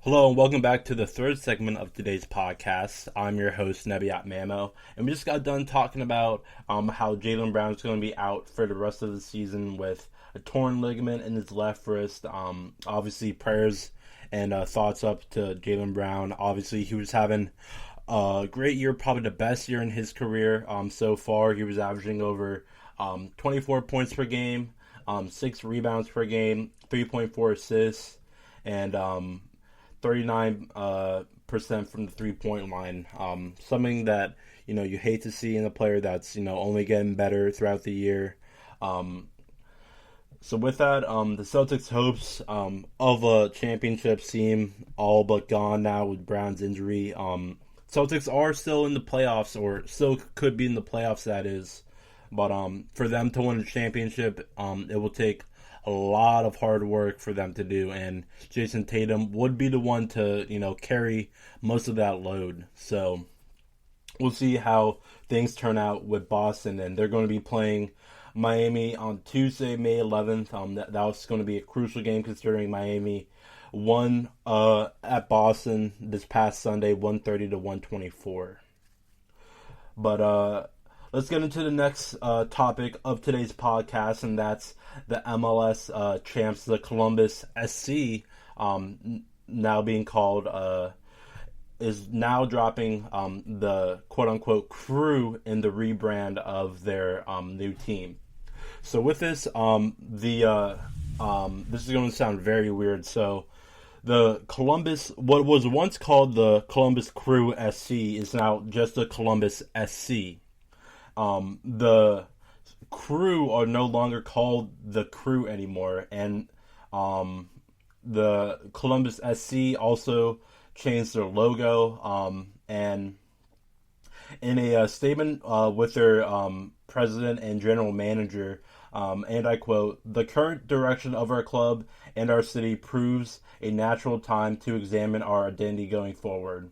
Hello and welcome back to the third segment of today's podcast. I'm your host, Nebyat, and we just got done talking about how Jaylen Brown is going to be out for the rest of the season with a torn ligament in his left wrist. Obviously, prayers and thoughts up to Jaylen Brown. Obviously, he was having a great year, probably the best year in his career so far. He was averaging over 24 points per game, 6 rebounds per game, 3.4 assists, and 39% from the three-point line. Something that, you hate to see in a player that's, only getting better throughout the year. So with that, the Celtics' hopes of a championship seem all but gone now with Brown's injury. Celtics are still in the playoffs, or still could be in the playoffs, that is. But for them to win a championship, it will take a lot of hard work for them to do, and Jason Tatum would be the one to, carry most of that load. So we'll see how things turn out with Boston, and they're going to be playing Miami on Tuesday, May 11th. That was going to be a crucial game considering Miami won at Boston this past Sunday, 130 to 124. But let's get into the next topic of today's podcast, and that's the MLS champs, the Columbus SC, now being called, is now dropping the quote-unquote Crew in the rebrand of their new team. So with this, this is going to sound very weird. So the Columbus, what was once called the Columbus Crew SC, is now just the Columbus SC. The Crew are no longer called the Crew anymore, and the Columbus SC also changed their logo, and in a statement with their president and general manager, and I quote, "The current direction of our club and our city proves a natural time to examine our identity going forward."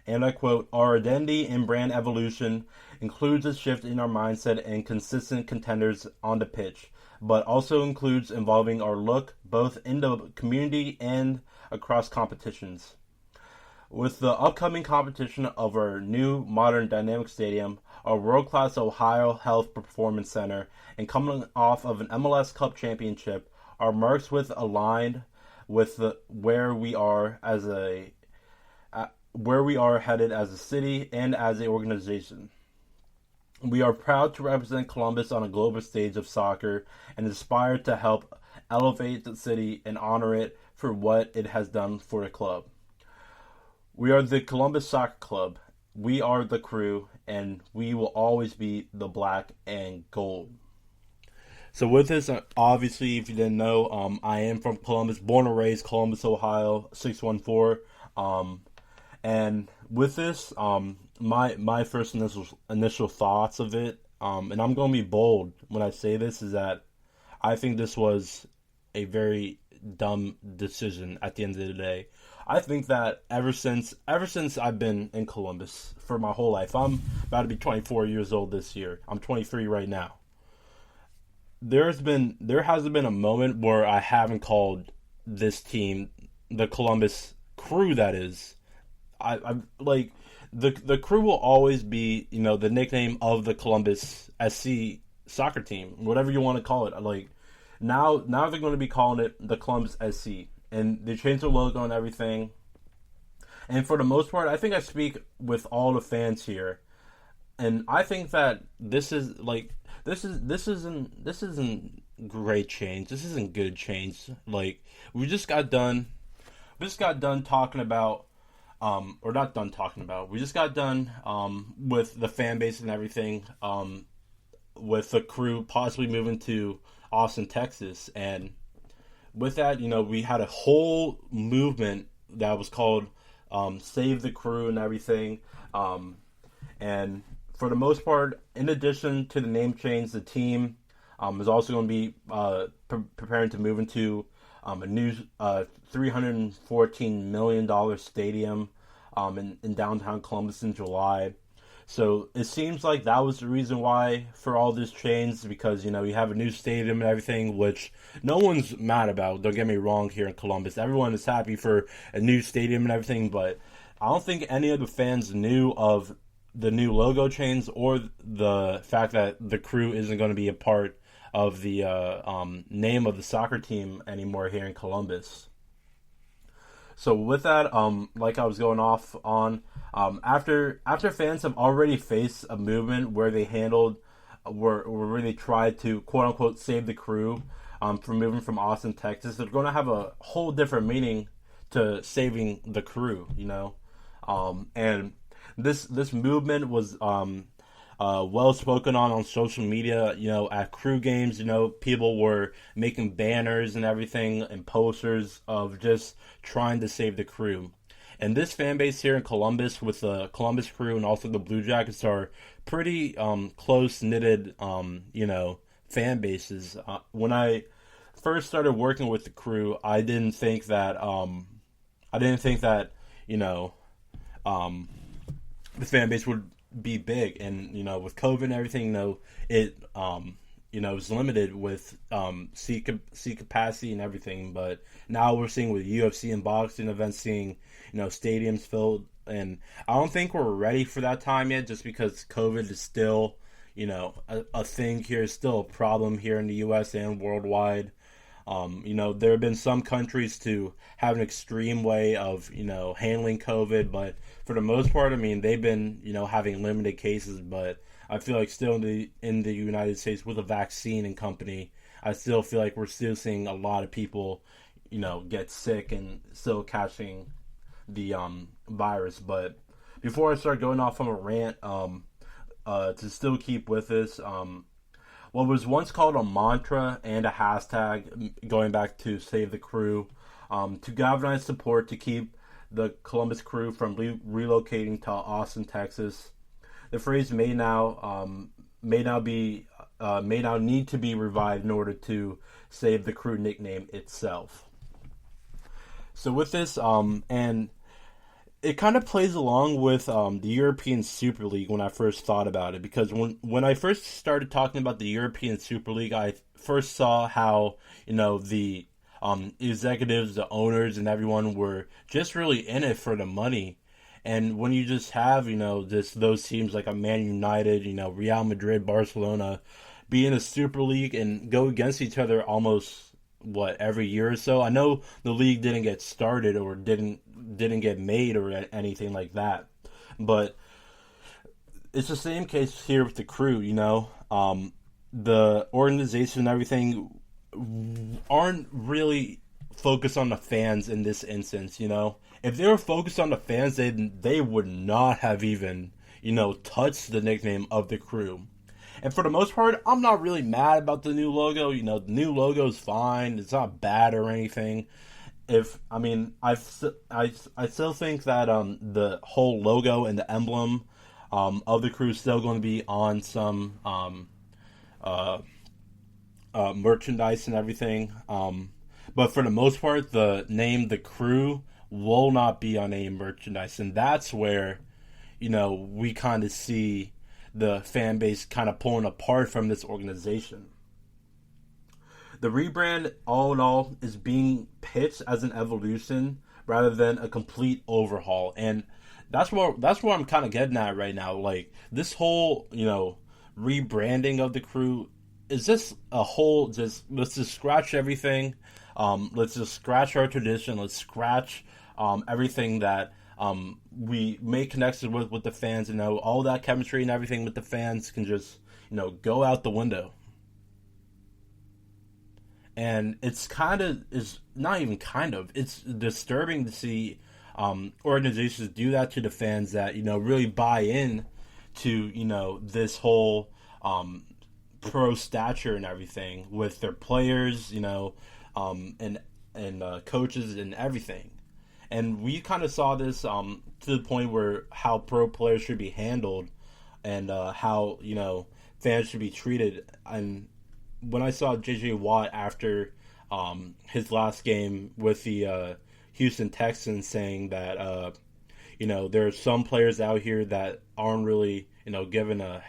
and I quote, "Our identity and brand evolution includes a shift in our mindset and consistent contenders on the pitch, but also includes involving our look both in the community and across competitions. With the upcoming competition of our new modern dynamic stadium, our world-class Ohio Health Performance Center, and coming off of an MLS Cup championship, our marks with aligned with where we are headed as a city and as an organization. We are proud to represent Columbus on a global stage of soccer and aspire to help elevate the city and honor it for what it has done for the club. We are the Columbus Soccer Club. We are the Crew, and we will always be the black and gold." So with this, obviously, if you didn't know, I am from Columbus, born and raised Columbus, Ohio, 614. And with this, my first initial thoughts of it, and I'm going to be bold when I say this, is that I think this was a very dumb decision at the end of the day. I think that ever since I've been in Columbus for my whole life, I'm about to be 24 years old this year. I'm 23 right now. There hasn't been a moment where I haven't called this team the Columbus Crew. That is, I like the Crew will always be, the nickname of the Columbus SC soccer team, whatever you want to call it. Like now they're going to be calling it the Columbus SC. And they changed the logo and everything. And for the most part, I think I speak with all the fans here. And I think that this isn't great change. This isn't good change. Like, we just got done talking about, or not done talking about. We just got done with the fan base and everything, with the Crew possibly moving to Austin, Texas, and with that, we had a whole movement that was called Save the Crew and everything. And for the most part, in addition to the name change, the team is also going to be preparing to move into a new $314 million stadium in downtown Columbus in July. So it seems like that was the reason why for all this change, because, you have a new stadium and everything, which no one's mad about. Don't get me wrong here in Columbus. Everyone is happy for a new stadium and everything, but I don't think any of the fans knew of the new logo change or the fact that the Crew isn't going to be a part of the name of the soccer team anymore here in Columbus. So with that, like I was going off on, after fans have already faced a movement where they where they tried to quote unquote save the Crew from moving from Austin, Texas, they're going to have a whole different meaning to saving the Crew, and this movement was well spoken on social media. At Crew games, people were making banners and everything and posters of just trying to save the Crew. And this fan base here in Columbus, with the Columbus Crew and also the Blue Jackets, are pretty close-knitted, fan bases. When I first started working with the Crew, I didn't think that the fan base would be big, and with COVID and everything, it was limited with seat capacity and everything. But now we're seeing with UFC and boxing events, seeing stadiums filled, and I don't think we're ready for that time yet, just because COVID is still a thing here, is still a problem here in the U.S. and worldwide. There have been some countries to have an extreme way of, handling COVID, but for the most part, they've been, having limited cases. But I feel like still in the United States with a vaccine and company, I still feel like we're still seeing a lot of people, get sick and still catching the virus. But before I start going off on a rant, to still keep with this, what was once called a mantra and a hashtag, going back to Save the Crew, to galvanize support to keep the Columbus Crew from relocating to Austin, Texas. The phrase may now need to be revived in order to save the Crew nickname itself. So with this, and it kind of plays along with the European Super League when I first thought about it, because when I first started talking about the European Super League, I first saw how, the executives, the owners, and everyone were just really in it for the money. And when you just have, those teams like a Man United, Real Madrid, Barcelona, be in a Super League and go against each other almost every year or so. I know the league didn't get started or didn't get made or anything like that, but it's the same case here with the Crew. The organization and everything aren't really focused on the fans in this instance. If they were focused on the fans, they would not have even touched the nickname of the Crew. And for the most part, I'm not really mad about the new logo. The new logo is fine. It's not bad or anything. I still think that the whole logo and the emblem of the Crew is still going to be on some merchandise and everything. But for the most part, the name The Crew will not be on any merchandise. And that's where, we kind of see the fan base kind of pulling apart from this organization. The rebrand, all in all, is being pitched as an evolution rather than a complete overhaul, and that's where I'm kind of getting at right now. Like, this whole rebranding of the Crew is just a whole let's just scratch everything. Let's just scratch our tradition. Let's scratch everything that we make connections with the fans. All that chemistry and everything with the fans can just go out the window. And it's it's disturbing to see organizations do that to the fans that really buy in to this whole pro stature and everything with their players, and coaches and everything. And we kind of saw this to the point where how pro players should be handled and how, fans should be treated. And when I saw J.J. Watt after his last game with the Houston Texans saying that, there are some players out here that aren't really, given a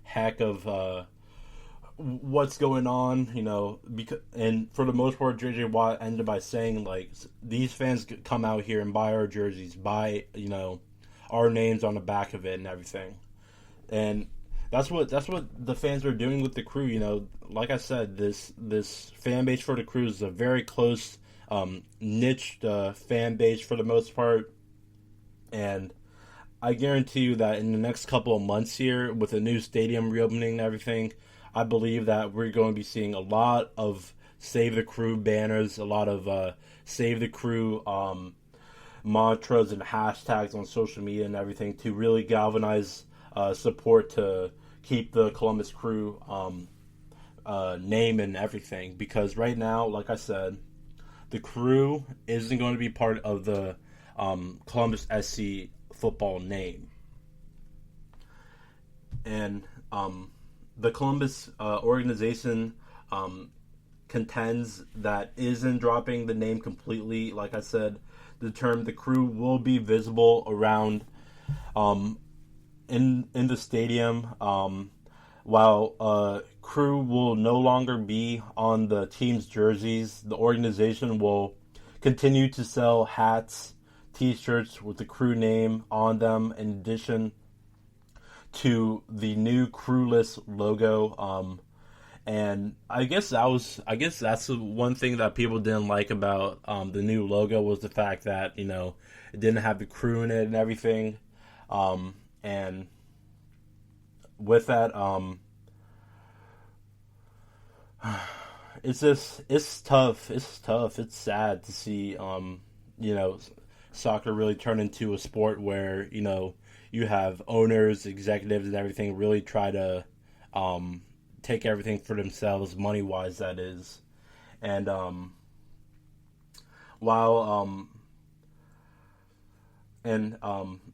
heck of what's going on, and for the most part, J.J. Watt ended by saying, like, these fans come out here and buy our jerseys, buy, our names on the back of it and everything. And that's what the fans are doing with the Crew. Like I said, this fan base for the Crew is a very close, niched fan base for the most part. And I guarantee you that in the next couple of months here, with a new stadium reopening and everything, I believe that we're going to be seeing a lot of Save the Crew banners, a lot of Save the Crew mantras and hashtags on social media and everything to really galvanize support to keep the Columbus Crew name and everything. Because right now, like I said, the Crew isn't going to be part of the Columbus SC football name. And the Columbus organization contends that isn't dropping the name completely. Like I said, the term The Crew will be visible around in the stadium, while Crew will no longer be on the team's jerseys. The organization will continue to sell hats, t-shirts with the Crew name on them, in addition to the new Crewless logo. And I guess that's the one thing that people didn't like about the new logo, was the fact that it didn't have the Crew in it and everything. And with that, it's tough. It's sad to see soccer really turn into a sport where you have owners, executives, and everything really try to take everything for themselves, money wise, that is. And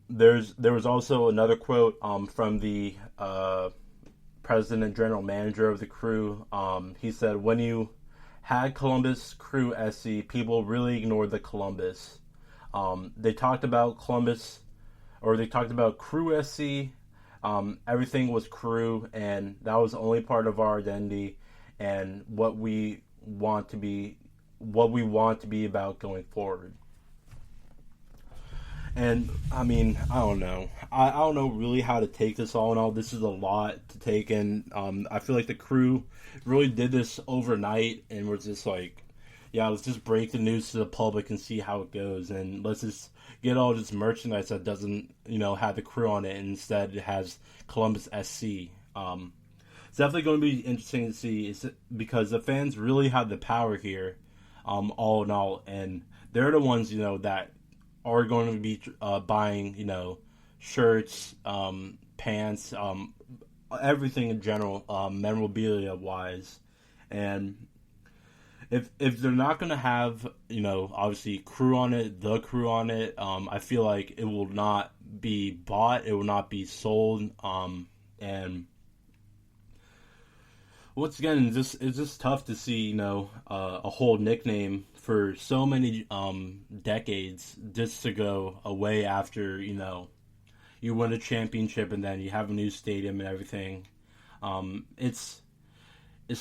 there was also another quote from the president and general manager of the Crew. He said, "When you had Columbus Crew SC, people really ignored the Columbus. They talked about Columbus, or they talked about Crew SC. Everything was Crew, and that was only part of our identity and what we want to be about going forward. And I mean, I don't know. I don't know really how to take this all in all. This is a lot to take in. I feel like the Crew really did this overnight and was just like, yeah, let's just break the news to the public and see how it goes, and let's just get all this merchandise that doesn't, have the Crew on it, and instead it has Columbus SC. It's definitely going to be interesting to see, because the fans really have the power here, all in all, and they're the ones, that are going to be buying, shirts, pants, everything in general, memorabilia-wise. And if they're not going to have, obviously Crew on it, the Crew on it, I feel like it will not be bought, it will not be sold, and once again, it's just tough to see, a whole nickname for so many decades just to go away after, you win a championship and then you have a new stadium and everything. It's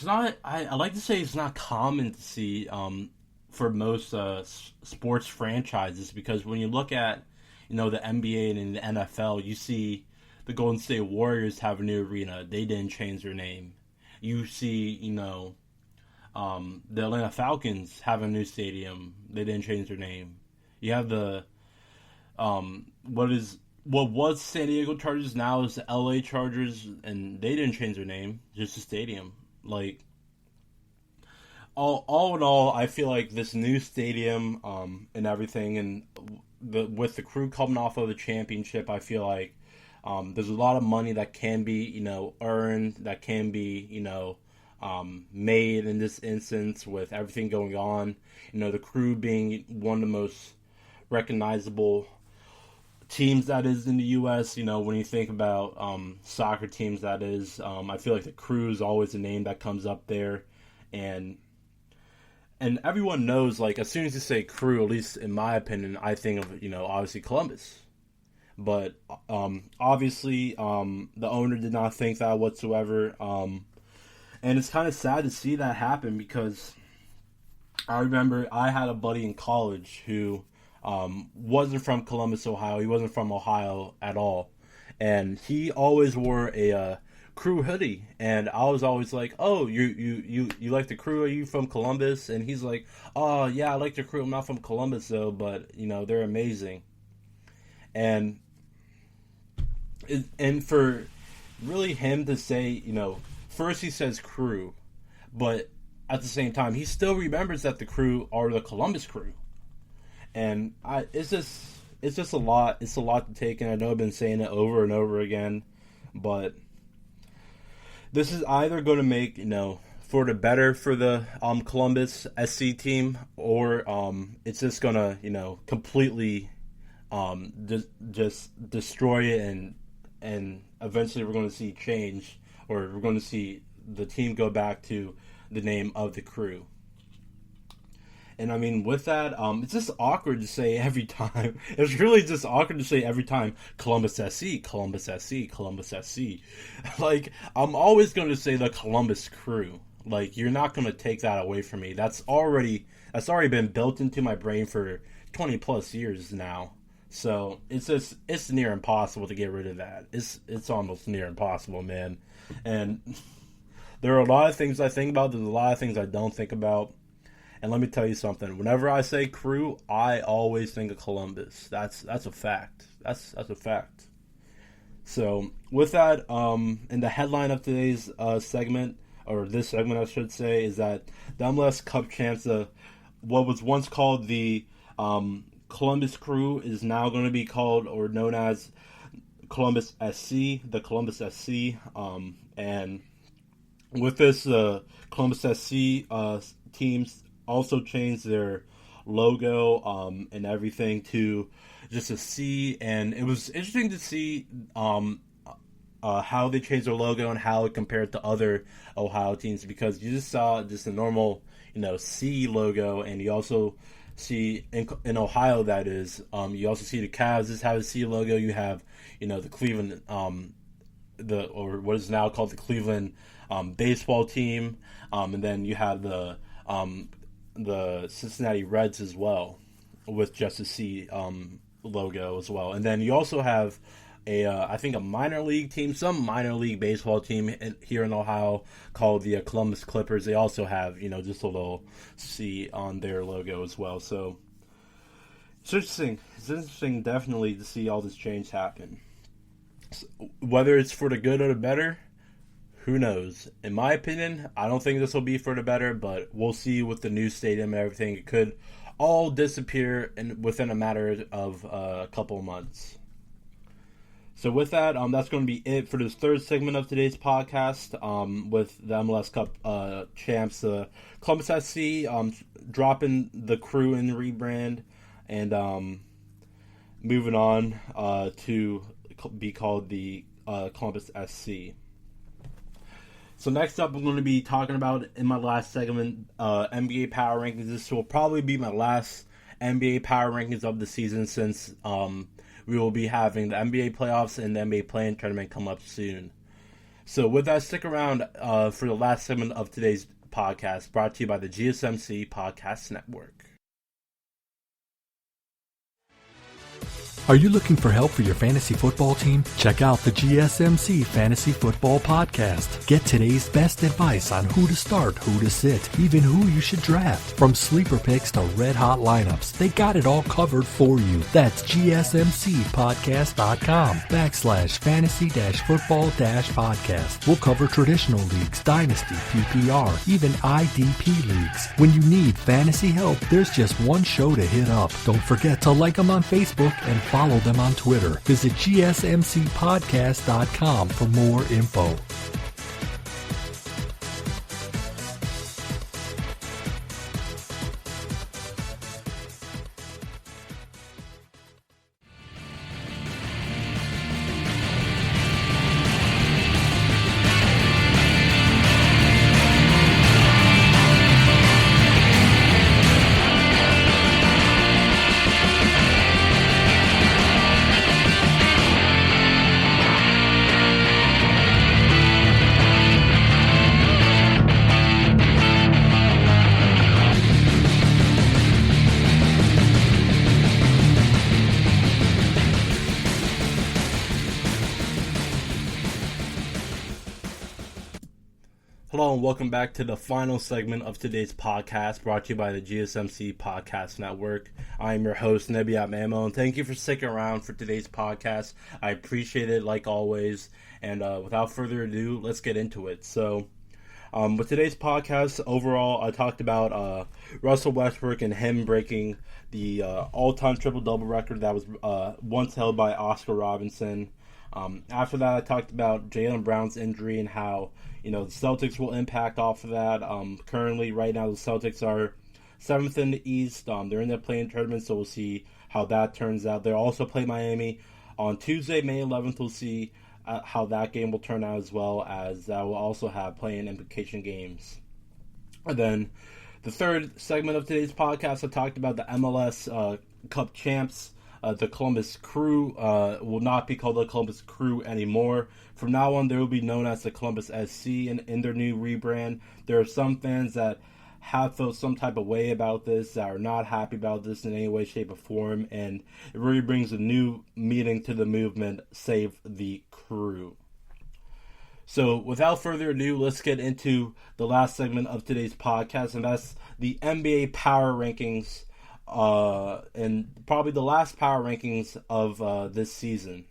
not, I like to say it's not common to see for most sports franchises, because when you look at, the NBA and the NFL, you see the Golden State Warriors have a new arena. They didn't change their name. You see, the Atlanta Falcons have a new stadium. They didn't change their name. You have the what was San Diego Chargers, now is the LA Chargers, and they didn't change their name, just the stadium. Like, all in all, I feel like this new stadium and everything, and with the Crew coming off of the championship, I feel like there's a lot of money that can be, earned, that can be, made in this instance with everything going on. The Crew being one of the most recognizable teams that is in the U.S. When you think about soccer teams, that is, I feel like the Crew is always a name that comes up there, and everyone knows, like, as soon as you say Crew, at least in my opinion, I think of, obviously Columbus. But obviously, the owner did not think that whatsoever, and it's kind of sad to see that happen, because I remember I had a buddy in college who wasn't from Columbus, Ohio. He wasn't from Ohio at all, and he always wore a Crew hoodie, and I was always like, "Oh, you like the Crew? Are you from Columbus?" And he's like, "Oh yeah, I like the Crew. I'm not from Columbus though, but they're amazing." And for really him to say, first he says Crew, but at the same time he still remembers that the Crew are the Columbus Crew, and it's just a lot. It's a lot to take in. I know I've been saying it over and over again, but this is either going to make, for the better for the Columbus SC team, or it's just going to, completely just destroy it, and eventually we're going to see change, or we're going to see the team go back to the name of the Crew. And I mean, with that, it's just awkward to say every time. It's really just awkward to say every time, Columbus SC, Columbus SC, Columbus SC. Like, I'm always going to say the Columbus Crew. Like, you're not going to take that away from me. That's already been built into my brain for 20 plus years now. So it's near impossible to get rid of that. It's almost near impossible, man. And there are a lot of things I think about. There's a lot of things I don't think about. And let me tell you something. Whenever I say Crew, I always think of Columbus. That's a fact. That's a fact. So with that, in the headline of today's segment, or this segment I should say, is that the MLS Cup champs, what was once called the Columbus Crew, is now going to be called, or known as, Columbus SC, the Columbus SC. And with this, Columbus SC teams also changed their logo and everything to just a C, and it was interesting to see how they changed their logo and how it compared to other Ohio teams, because you just saw just a normal C logo, and you also see in Ohio, that is. You also see the Cavs. This has a C logo. You have, the Cleveland, or what is now called the Cleveland baseball team, and then you have the Cincinnati Reds as well, with just a C logo as well. And then you also have I think a minor league team, some minor league baseball team here in Ohio called the Columbus Clippers. They also have, just a little C on their logo as well. So it's interesting. It's interesting, definitely, to see all this change happen. So, whether it's for the good or the better, who knows? In my opinion, I don't think this will be for the better, but we'll see with the new stadium and everything. It could all disappear within a matter of a couple of months. So with that, that's going to be it for this third segment of today's podcast, with the MLS Cup champs, Columbus SC, dropping the crew and rebrand, and moving on to be called the Columbus SC. So next up, I'm going to be talking about, in my last segment, NBA Power Rankings. This will probably be my last NBA Power Rankings of the season, since we will be having the NBA playoffs and the NBA play-in tournament come up soon. So with that, stick around for the last segment of today's podcast, brought to you by the GSMC Podcast Network. Are you looking for help for your fantasy football team? Check out the GSMC Fantasy Football Podcast. Get today's best advice on who to start, who to sit, even who you should draft. From sleeper picks to red-hot lineups, they got it all covered for you. That's gsmcpodcast.com/fantasy-football-podcast. We'll cover traditional leagues, dynasty, PPR, even IDP leagues. When you need fantasy help, there's just one show to hit up. Don't forget to like them on Facebook and follow them on Twitter. Visit gsmcpodcast.com for more info. Hello and welcome back to the final segment of today's podcast, brought to you by the GSMC Podcast Network. I am your host, Nebyat, and thank you for sticking around for today's podcast. I appreciate it, like always. And without further ado, let's get into it. So, with today's podcast, overall, I talked about Russel Westbrook and him breaking the all-time triple-double record that was once held by Oscar Robertson. After that, I talked about Jaylen Brown's injury and how, the Celtics will impact off of that. Currently, right now, the Celtics are 7th in the East. They're in the play-in tournament, so we'll see how that turns out. They'll also play Miami on Tuesday, May 11th. We'll see how that game will turn out, as well as that will also have play-in implication games. And then the third segment of today's podcast, I talked about the MLS Cup champs. The Columbus Crew will not be called the Columbus Crew anymore. From now on, they will be known as the Columbus SC in their new rebrand. There are some fans that have felt some type of way about this, that are not happy about this in any way, shape, or form, and it really brings a new meaning to the movement, Save the Crew. So, without further ado, let's get into the last segment of today's podcast, and that's the NBA Power Rankings. And probably the last power rankings of this season.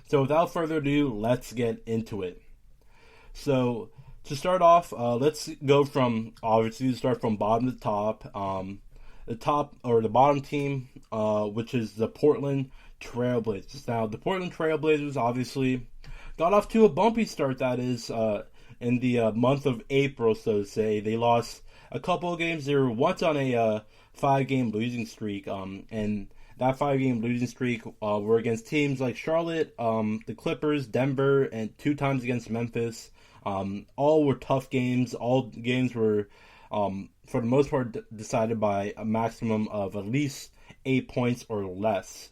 So without further ado, let's get into it. So to start off, let's go from, obviously, start from bottom to top. The bottom team, which is the Portland Trailblazers. Now, the Portland Trailblazers obviously got off to a bumpy start, that is, in the month of April, so to say. They lost a couple of games. They were once on a 5-game losing streak, and that 5-game losing streak were against teams like Charlotte, the Clippers, Denver, and 2 times against Memphis. All were tough games. All games were for the most part, decided by a maximum of at least 8 points or less.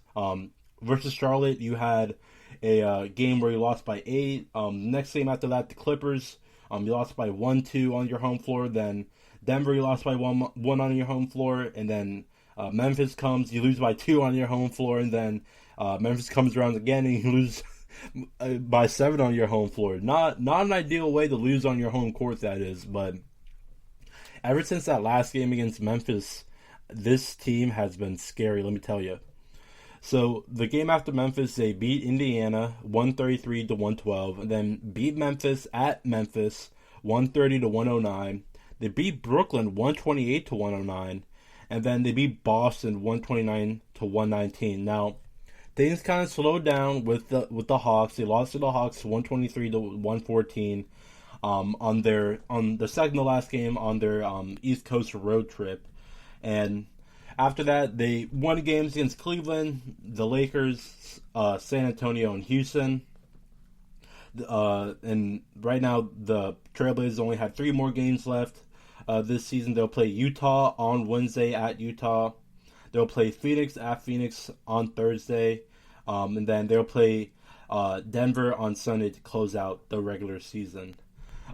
Versus Charlotte, you had a game where you lost by 8. Next game after that, the Clippers, you lost by 1-2 on your home floor. Then Denver, you lost by 1 on your home floor. And then Memphis comes, you lose by 2 on your home floor. And then Memphis comes around again and you lose by 7 on your home floor. Not an ideal way to lose on your home court, that is. But ever since that last game against Memphis, this team has been scary, let me tell you. So the game after Memphis, they beat Indiana 133-112, and then beat Memphis at Memphis 130-109. They beat Brooklyn 128-109, and then they beat Boston 129-119. Now, things kind of slowed down with the Hawks. They lost to the Hawks 123-114 on the second to last game on their East Coast road trip, and after that, they won games against Cleveland, the Lakers, San Antonio, and Houston. And right now, the Trailblazers only have 3 more games left this season. They'll play Utah on Wednesday at Utah. They'll play Phoenix at Phoenix on Thursday. And then they'll play Denver on Sunday to close out the regular season.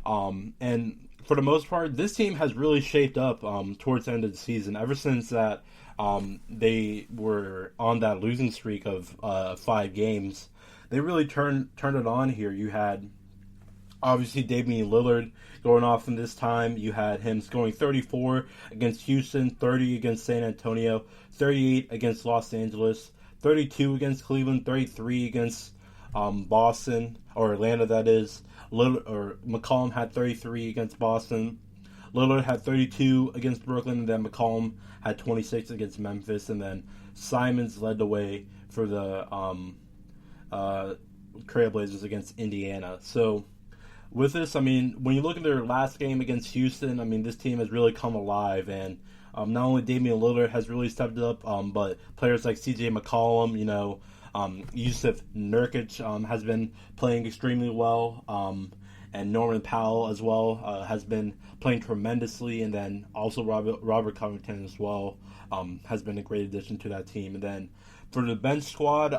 And for the most part, this team has really shaped up towards the end of the season. Ever since that they were on that losing streak of 5 games, they really turned it on here. You had, obviously, Damian Lillard going off in this time. You had him scoring 34 against Houston, 30 against San Antonio, 38 against Los Angeles, 32 against Cleveland, 33 against Boston, or Atlanta, that is. McCollum had 33 against Boston. Lillard had 32 against Brooklyn, and then McCollum had 26 against Memphis, and then Simons led the way for the Trailblazers against Indiana. So with this, I mean, when you look at their last game against Houston, I mean, this team has really come alive, and not only Damian Lillard has really stepped up, but players like CJ McCollum, Yusuf Nurkic has been playing extremely well, and Norman Powell as well has been playing tremendously, and then also Robert Covington as well has been a great addition to that team. And then for the bench squad,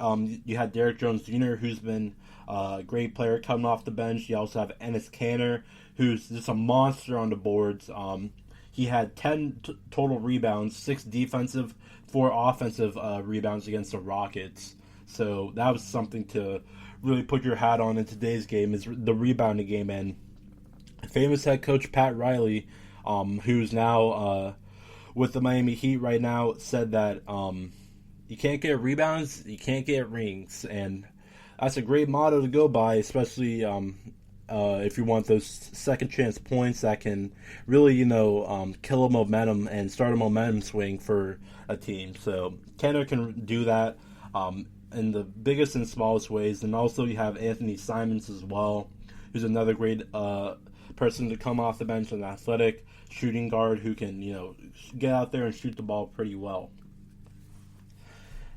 you had Derrick Jones Jr., who's been a great player coming off the bench. You also have Enes Kanter, who's just a monster on the boards. He had 10 total rebounds, 6 defensive, 4 offensive rebounds against the Rockets. So that was something to really put your hat on in today's game, is the rebounding game. And famous head coach Pat Riley, who's now with the Miami Heat right now, said that you can't get rebounds, you can't get rings. And that's a great motto to go by, especially if you want those second chance points that can really, kill a momentum and start a momentum swing for a team. So Kanter can do that in the biggest and smallest ways. And also you have Anthony Simons as well, who's another great person to come off the bench, an athletic shooting guard who can, get out there and shoot the ball pretty well.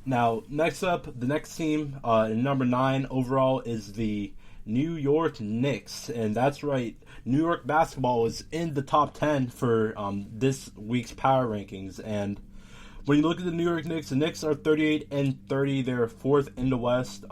Now, next up, the next team, number 9 overall, is the New York Knicks. And that's right, New York basketball is in the top 10 for this week's power rankings. And when you look at the New York Knicks, the Knicks are 38-30. They're 4th in the West.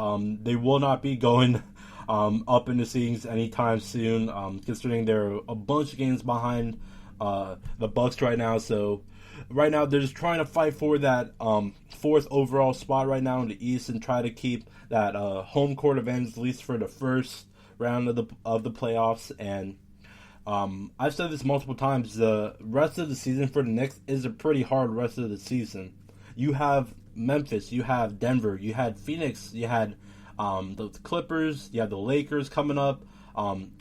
They will not be going up in the seedings anytime soon, considering they're a bunch of games behind the Bucks right now. So right now they're just trying to fight for that 4th overall spot right now in the East and try to keep that home court advantage, at least for the first round of the playoffs. And I've said this multiple times, the rest of the season for the Knicks is a pretty hard rest of the season. You have Memphis, you have Denver, you had Phoenix, you had the Clippers, you have the Lakers coming up,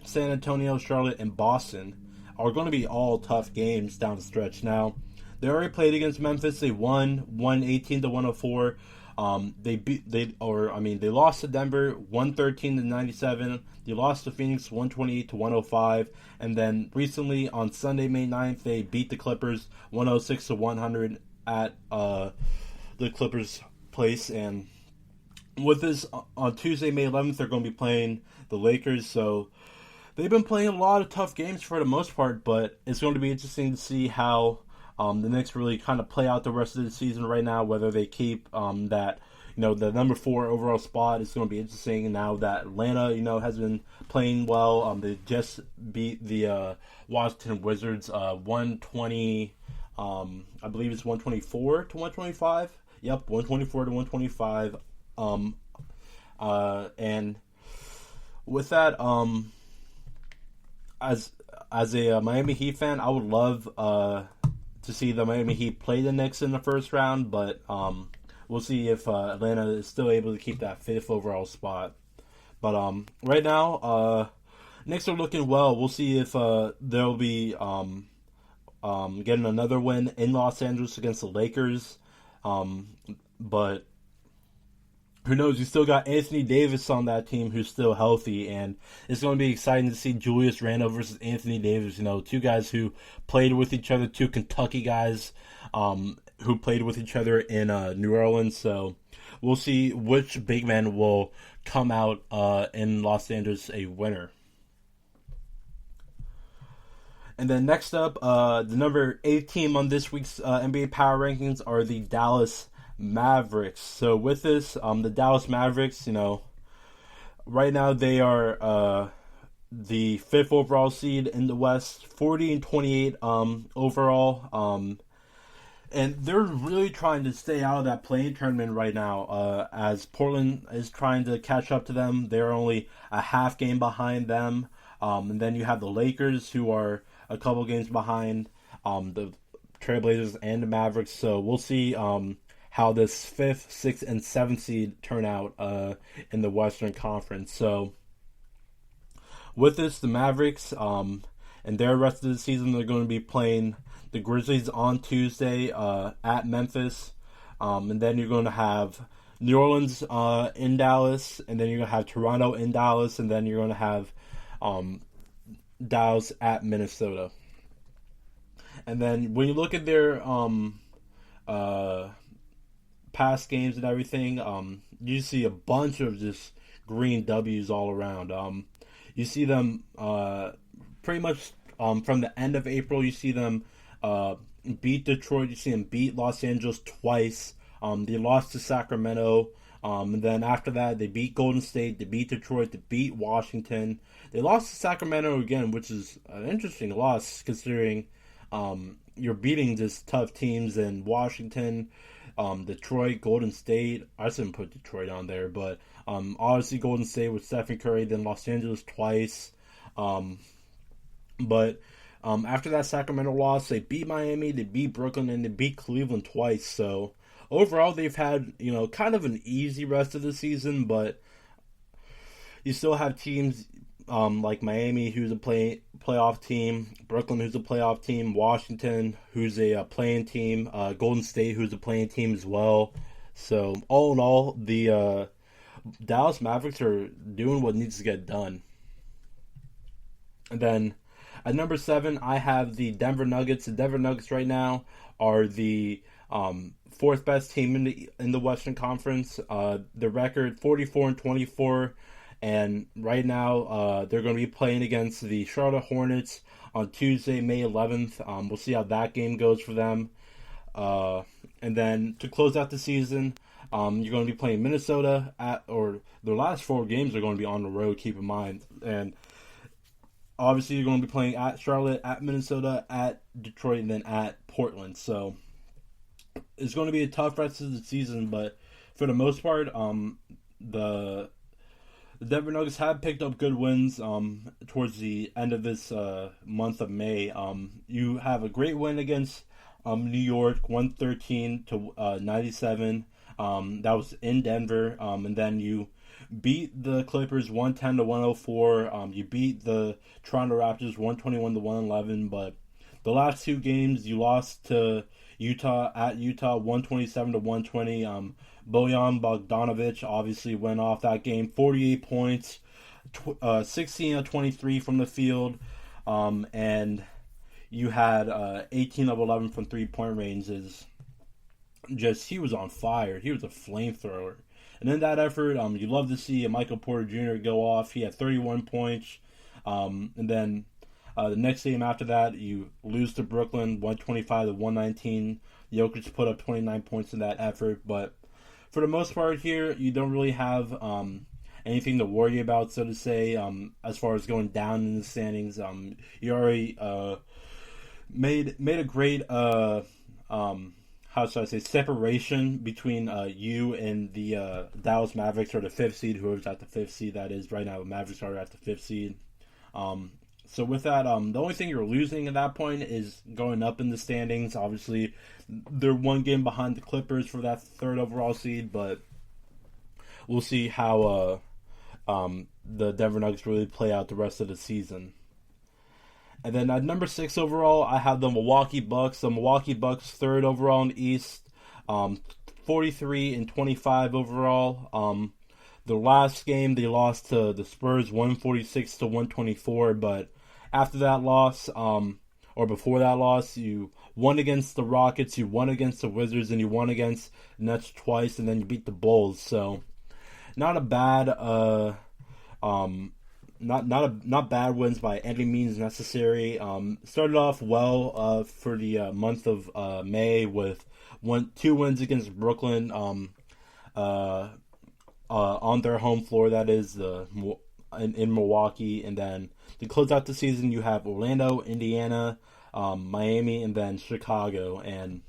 San Antonio, Charlotte, and Boston are going to be all tough games down the stretch. Now, they already played against Memphis. They won 118-104. They lost to Denver 113-97. They lost to Phoenix 128-105, and then recently on Sunday, May 9th, they beat the Clippers 106-100 at the Clippers' place. And with this, on Tuesday, May 11th, they're going to be playing the Lakers. So they've been playing a lot of tough games for the most part, but it's going to be interesting to see how the Knicks really kind of play out the rest of the season right now, whether they keep that, the number 4 overall spot is going to be interesting now that Atlanta, has been playing well. They just beat the Washington Wizards 120, I believe it's 124 to 125. Yep, 124 to 125. And with that, as a Miami Heat fan, I would love to see the Miami Heat play the Knicks in the first round, but we'll see if Atlanta is still able to keep that 5th overall spot. But right now, Knicks are looking well. We'll see if they'll be getting another win in Los Angeles against the Lakers. But who knows? You still got Anthony Davis on that team who's still healthy, and it's going to be exciting to see Julius Randle versus Anthony Davis. 2 guys who played with each other, 2 Kentucky guys who played with each other in New Orleans. So we'll see which big man will come out in Los Angeles a winner. And then next up, the number 8 team on this week's NBA Power Rankings are the Dallas Mavericks. So with this, the Dallas Mavericks, right now they are the 5th overall seed in the West, 40-28 overall. And they're really trying to stay out of that play-in tournament right now, as Portland is trying to catch up to them. They're only a half game behind them. And then you have the Lakers, who are a couple games behind the Trailblazers and the Mavericks. So we'll see how this 5th, 6th, and 7th seed turn out in the Western Conference. So with this, the Mavericks and their rest of the season, they're going to be playing the Grizzlies on Tuesday at Memphis. And then you're going to have New Orleans in Dallas, and then you're going to have Toronto in Dallas, and then you're going to have Dallas at Minnesota. And then when you look at their past games and everything, you see a bunch of just green W's all around. You see them pretty much from the end of April. You see them beat Detroit. You see them beat Los Angeles twice. They lost to Sacramento. And then after that, they beat Golden State, they beat Detroit, they beat Washington. They lost to Sacramento again, which is an interesting loss considering you're beating just tough teams in Washington, Detroit, Golden State. I shouldn't put Detroit on there, but obviously Golden State with Stephen Curry, then Los Angeles twice. But after that Sacramento loss, they beat Miami, they beat Brooklyn, and they beat Cleveland twice. So overall, they've had, kind of an easy rest of the season, but you still have teams like Miami, who's a playoff team, Brooklyn, who's a playoff team, Washington, who's a playing team, Golden State, who's a playing team as well. So all in all, the Dallas Mavericks are doing what needs to get done. And then at number 7, I have the Denver Nuggets. The Denver Nuggets right now are the 4th best team in the Western Conference. The record 44-24, and right now they're going to be playing against the Charlotte Hornets on Tuesday, May 11th. We'll see how that game goes for them. And then to close out the season, you're going to be playing Minnesota or their last 4 games are going to be on the road. Keep in mind, and obviously you're going to be playing at Charlotte, at Minnesota, at Detroit, and then at Portland. So it's going to be a tough rest of the season, but for the most part, the Denver Nuggets have picked up good wins towards the end of this month of May. You have a great win against New York, 113-97. That was in Denver, and then you beat the Clippers 110-104. You beat the Toronto Raptors 121-111, but the last 2 games you lost to Utah at Utah 127-120. Bojan Bogdanovic obviously went off that game, 48 points, 16 of 23 from the field, and you had 18 of 11 from 3-point ranges. He was on fire. He was a flamethrower. And in that effort, you love to see Michael Porter Jr. go off. He had 31 points, And then the next game after that, you lose to Brooklyn, 125-119. Jokic put up 29 points in that effort, but for the most part here, you don't really have anything to worry about, so to say, as far as going down in the standings. You already made a great how should I say, separation between you and the Dallas Mavericks, or the fifth seed, whoever's at the fifth seed, that is. Right now, the Mavericks are at the fifth seed. So with that, the only thing you're losing at that point is going up in the standings. Obviously, they're one game behind the Clippers for that third overall seed, but we'll see how the Denver Nuggets really play out the rest of the season. And then at number 6 overall, I have the Milwaukee Bucks. The Milwaukee Bucks third overall in the East, 43-25 overall. The last game they lost to the Spurs, 146-124. But after that loss, or before that loss, you won against the Rockets, you won against the Wizards, and you won against the Nets twice, and then you beat the Bulls. So not a bad not bad wins by any means necessary. Started off well for the month of May with 2 wins against Brooklyn on their home floor, that is, in Milwaukee. And then to close out the season, you have Orlando, Indiana, Miami, and then Chicago. And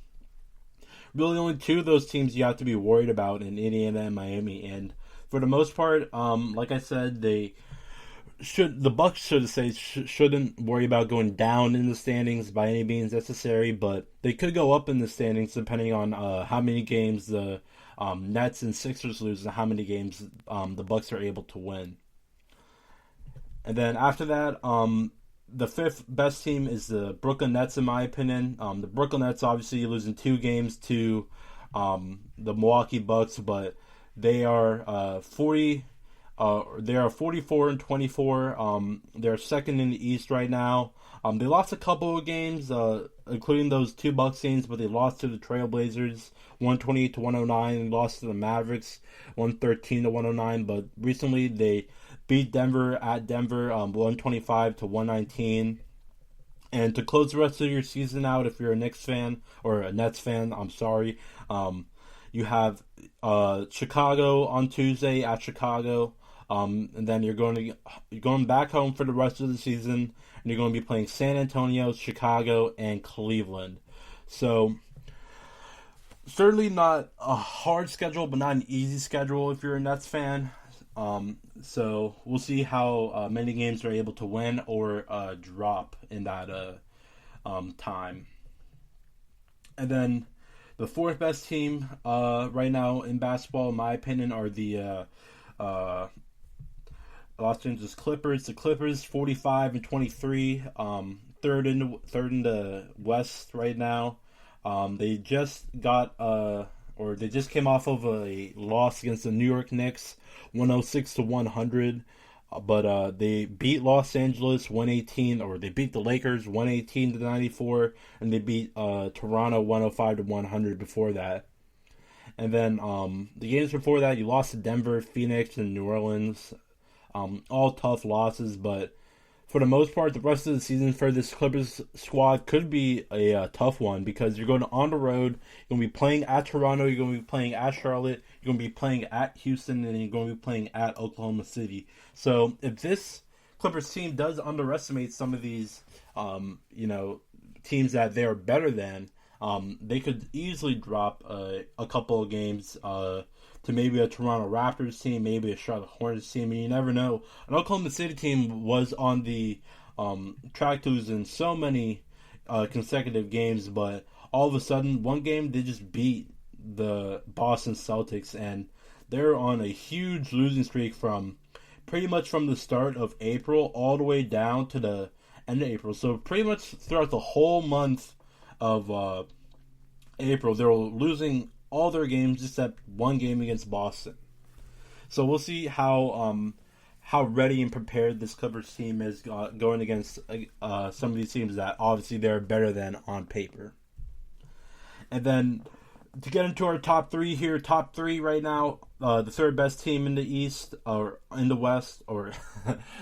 really only 2 of those teams you have to be worried about, in Indiana and Miami. And for the most part, like I said, the Bucks shouldn't worry about going down in the standings by any means necessary, but they could go up in the standings depending on how many games the Nets and Sixers lose and how many games the Bucks are able to win. And then after that, the 5th best team is the Brooklyn Nets, in my opinion. The Brooklyn Nets, obviously, losing 2 games to the Milwaukee Bucks, but they are 44-24. They're second in the East right now. They lost a couple of games, including those 2 Bucks games, but they lost to the Trailblazers, 128-109. They lost to the Mavericks, 113-109. But recently they beat Denver at Denver, 125-119. And to close the rest of your season out, if you're a Knicks fan, or a Nets fan, you have Chicago on Tuesday at Chicago. And then you're going back home for the rest of the season, and you're going to be playing San Antonio, Chicago, and Cleveland. So certainly not a hard schedule, but not an easy schedule if you're a Nets fan. So we'll see how many games they're able to win or drop in that time. And then the 4th best team right now in basketball, in my opinion, are the Los Angeles Clippers. The Clippers, 45-23, third in the West right now. They just came off of a loss against the New York Knicks, 106-100. But they beat Los Angeles 118, or they beat the Lakers 118-94, and they beat Toronto 105-100 before that. And then the games before that, you lost to Denver, Phoenix, and New Orleans. All tough losses, but for the most part, the rest of the season for this Clippers squad could be a tough one, because you're going on the road, you're going to be playing at Toronto, you're going to be playing at Charlotte, you're going to be playing at Houston, and you're going to be playing at Oklahoma City. So if this Clippers team does underestimate some of these, teams that they're better than, they could easily drop a couple of games to maybe a Toronto Raptors team, maybe a Charlotte Hornets team, and you never know. An Oklahoma City team was on the track to lose in so many consecutive games, but all of a sudden, one game, they just beat the Boston Celtics, and they're on a huge losing streak from pretty much from the start of April all the way down to the end of April. So pretty much throughout the whole month of April, they were losing all their games except one game against Boston. So we'll see how ready and prepared this Clippers team is going against some of these teams that obviously they're better than on paper. And then to get into our top three here, top three right now, the third best team in the East, or in the West, or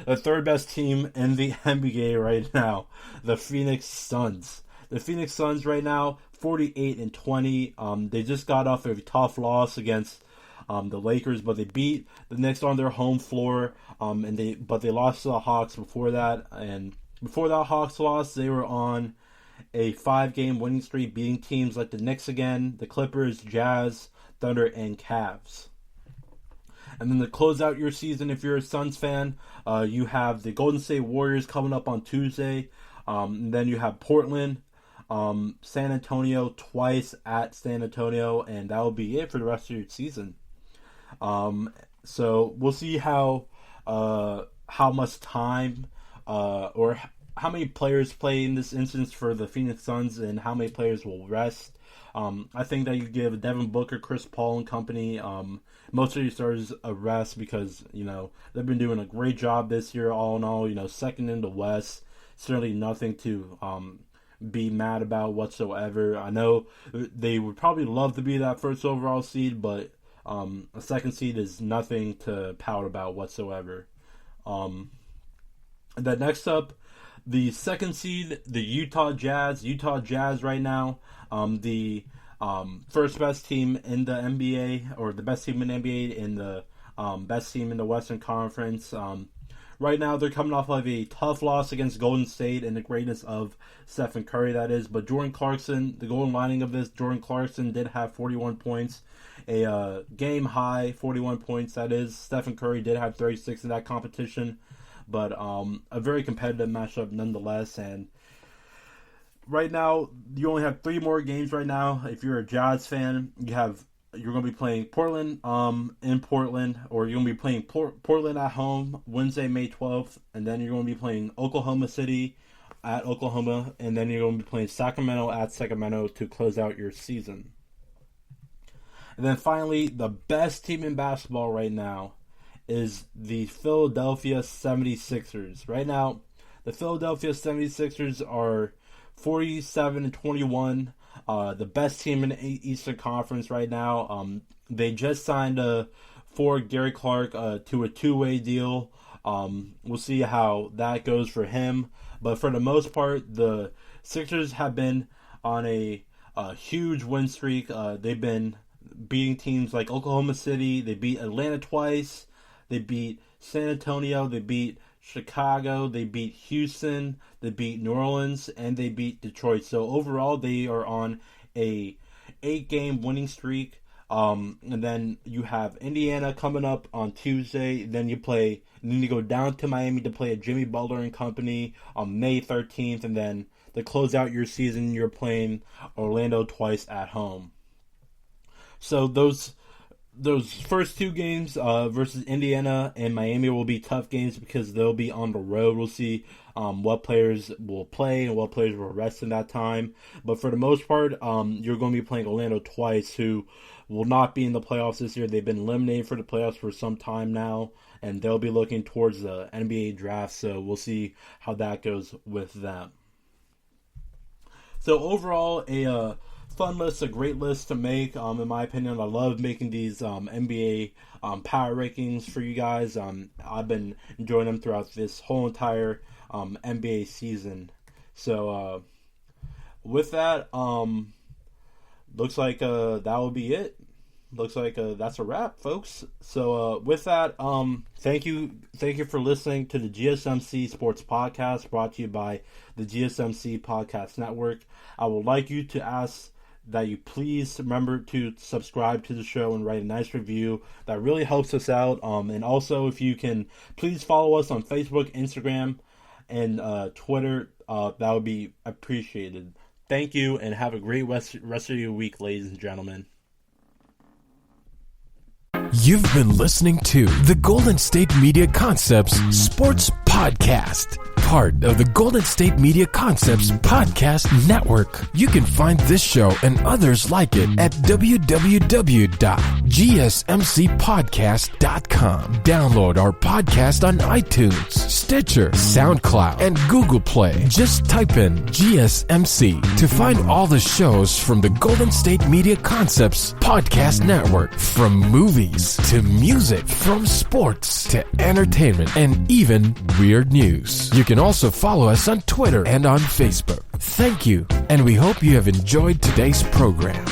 the third best team in the NBA right now, the Phoenix Suns. The Phoenix Suns right now, 48-20. They just got off a tough loss against the Lakers, but they beat the Knicks on their home floor, but they lost to the Hawks before that, and before that Hawks loss, they were on a 5-game winning streak, beating teams like the Knicks again, the Clippers, Jazz, Thunder, and Cavs. And then to close out your season, if you're a Suns fan, you have the Golden State Warriors coming up on Tuesday. And then you have Portland, San Antonio twice at San Antonio, and that will be it for the rest of your season. So we'll see how much time or how many players play in this instance for the Phoenix Suns and how many players will rest. I think that you give Devin Booker, Chris Paul, and company, most of your starters a rest because, they've been doing a great job this year all in all, second in the West. Certainly nothing to be mad about whatsoever. I know they would probably love to be that first overall seed, but a second seed is nothing to pout about whatsoever. Then next up, the second seed, the Utah Jazz. Utah Jazz right now, the first best team in the NBA, or the best team in the NBA, and the best team in the Western Conference. Right now, they're coming off of a tough loss against Golden State and the greatness of Stephen Curry, that is. But Jordan Clarkson, the golden lining of this, Jordan Clarkson did have 41 points, a game high 41 points, that is. Stephen Curry did have 36 in that competition. But a very competitive matchup nonetheless. And right now, you only have 3 more games right now. If you're a Jazz fan, you're going to be playing Portland in Portland, or you're going to be playing Portland at home Wednesday, May 12th, and then you're going to be playing Oklahoma City at Oklahoma, and then you're going to be playing Sacramento at Sacramento to close out your season. And then finally, the best team in basketball right now is the Philadelphia 76ers. Right now, the Philadelphia 76ers are 47-21. The best team in the Eastern Conference right now. They just signed for Gary Clark to a 2-way deal. We'll see how that goes for him. But for the most part, the Sixers have been on a huge win streak. They've been beating teams like Oklahoma City. They beat Atlanta twice. They beat San Antonio. They beat Chicago. They beat Houston. They beat New Orleans, and they beat Detroit. So overall, they are on a 8-game winning streak. And then you have Indiana coming up on Tuesday. Then you go down to Miami to play at Jimmy Butler and company on May 13th. And then to close out your season, you're playing Orlando twice at home. So those first 2 games versus Indiana and Miami will be tough games because they'll be on the road. We'll see what players will play and what players will rest in that time. But for the most part, you're going to be playing Orlando twice, who will not be in the playoffs this year. They've been eliminated for the playoffs for some time now, and they'll be looking towards the NBA draft. So we'll see how that goes with them. So overall, a fun list, a great list to make, in my opinion. I love making these NBA power rankings for you guys. I've been enjoying them throughout this whole entire NBA season. So with that, looks like that will be it. Looks like that's a wrap, folks. So with that, thank you for listening to the GSMC Sports Podcast, brought to you by the GSMC Podcast Network. I would like you to ask that you please remember to subscribe to the show and write a nice review. That really helps us out. And also, if you can, please follow us on Facebook, Instagram, and Twitter. That would be appreciated. Thank you, and have a great rest of your week, ladies and gentlemen. You've been listening to the Golden State Media Concepts Sports Podcast, part of the Golden State Media Concepts Podcast Network. You can find this show and others like it at www.gsmcpodcast.com. Download our podcast on iTunes, Stitcher, SoundCloud, and Google Play. Just type in GSMC to find all the shows from the Golden State Media Concepts Podcast Network. From movies to music, from sports to entertainment, and even weird news. You can also follow us on Twitter and on Facebook. Thank you, and we hope you have enjoyed today's program.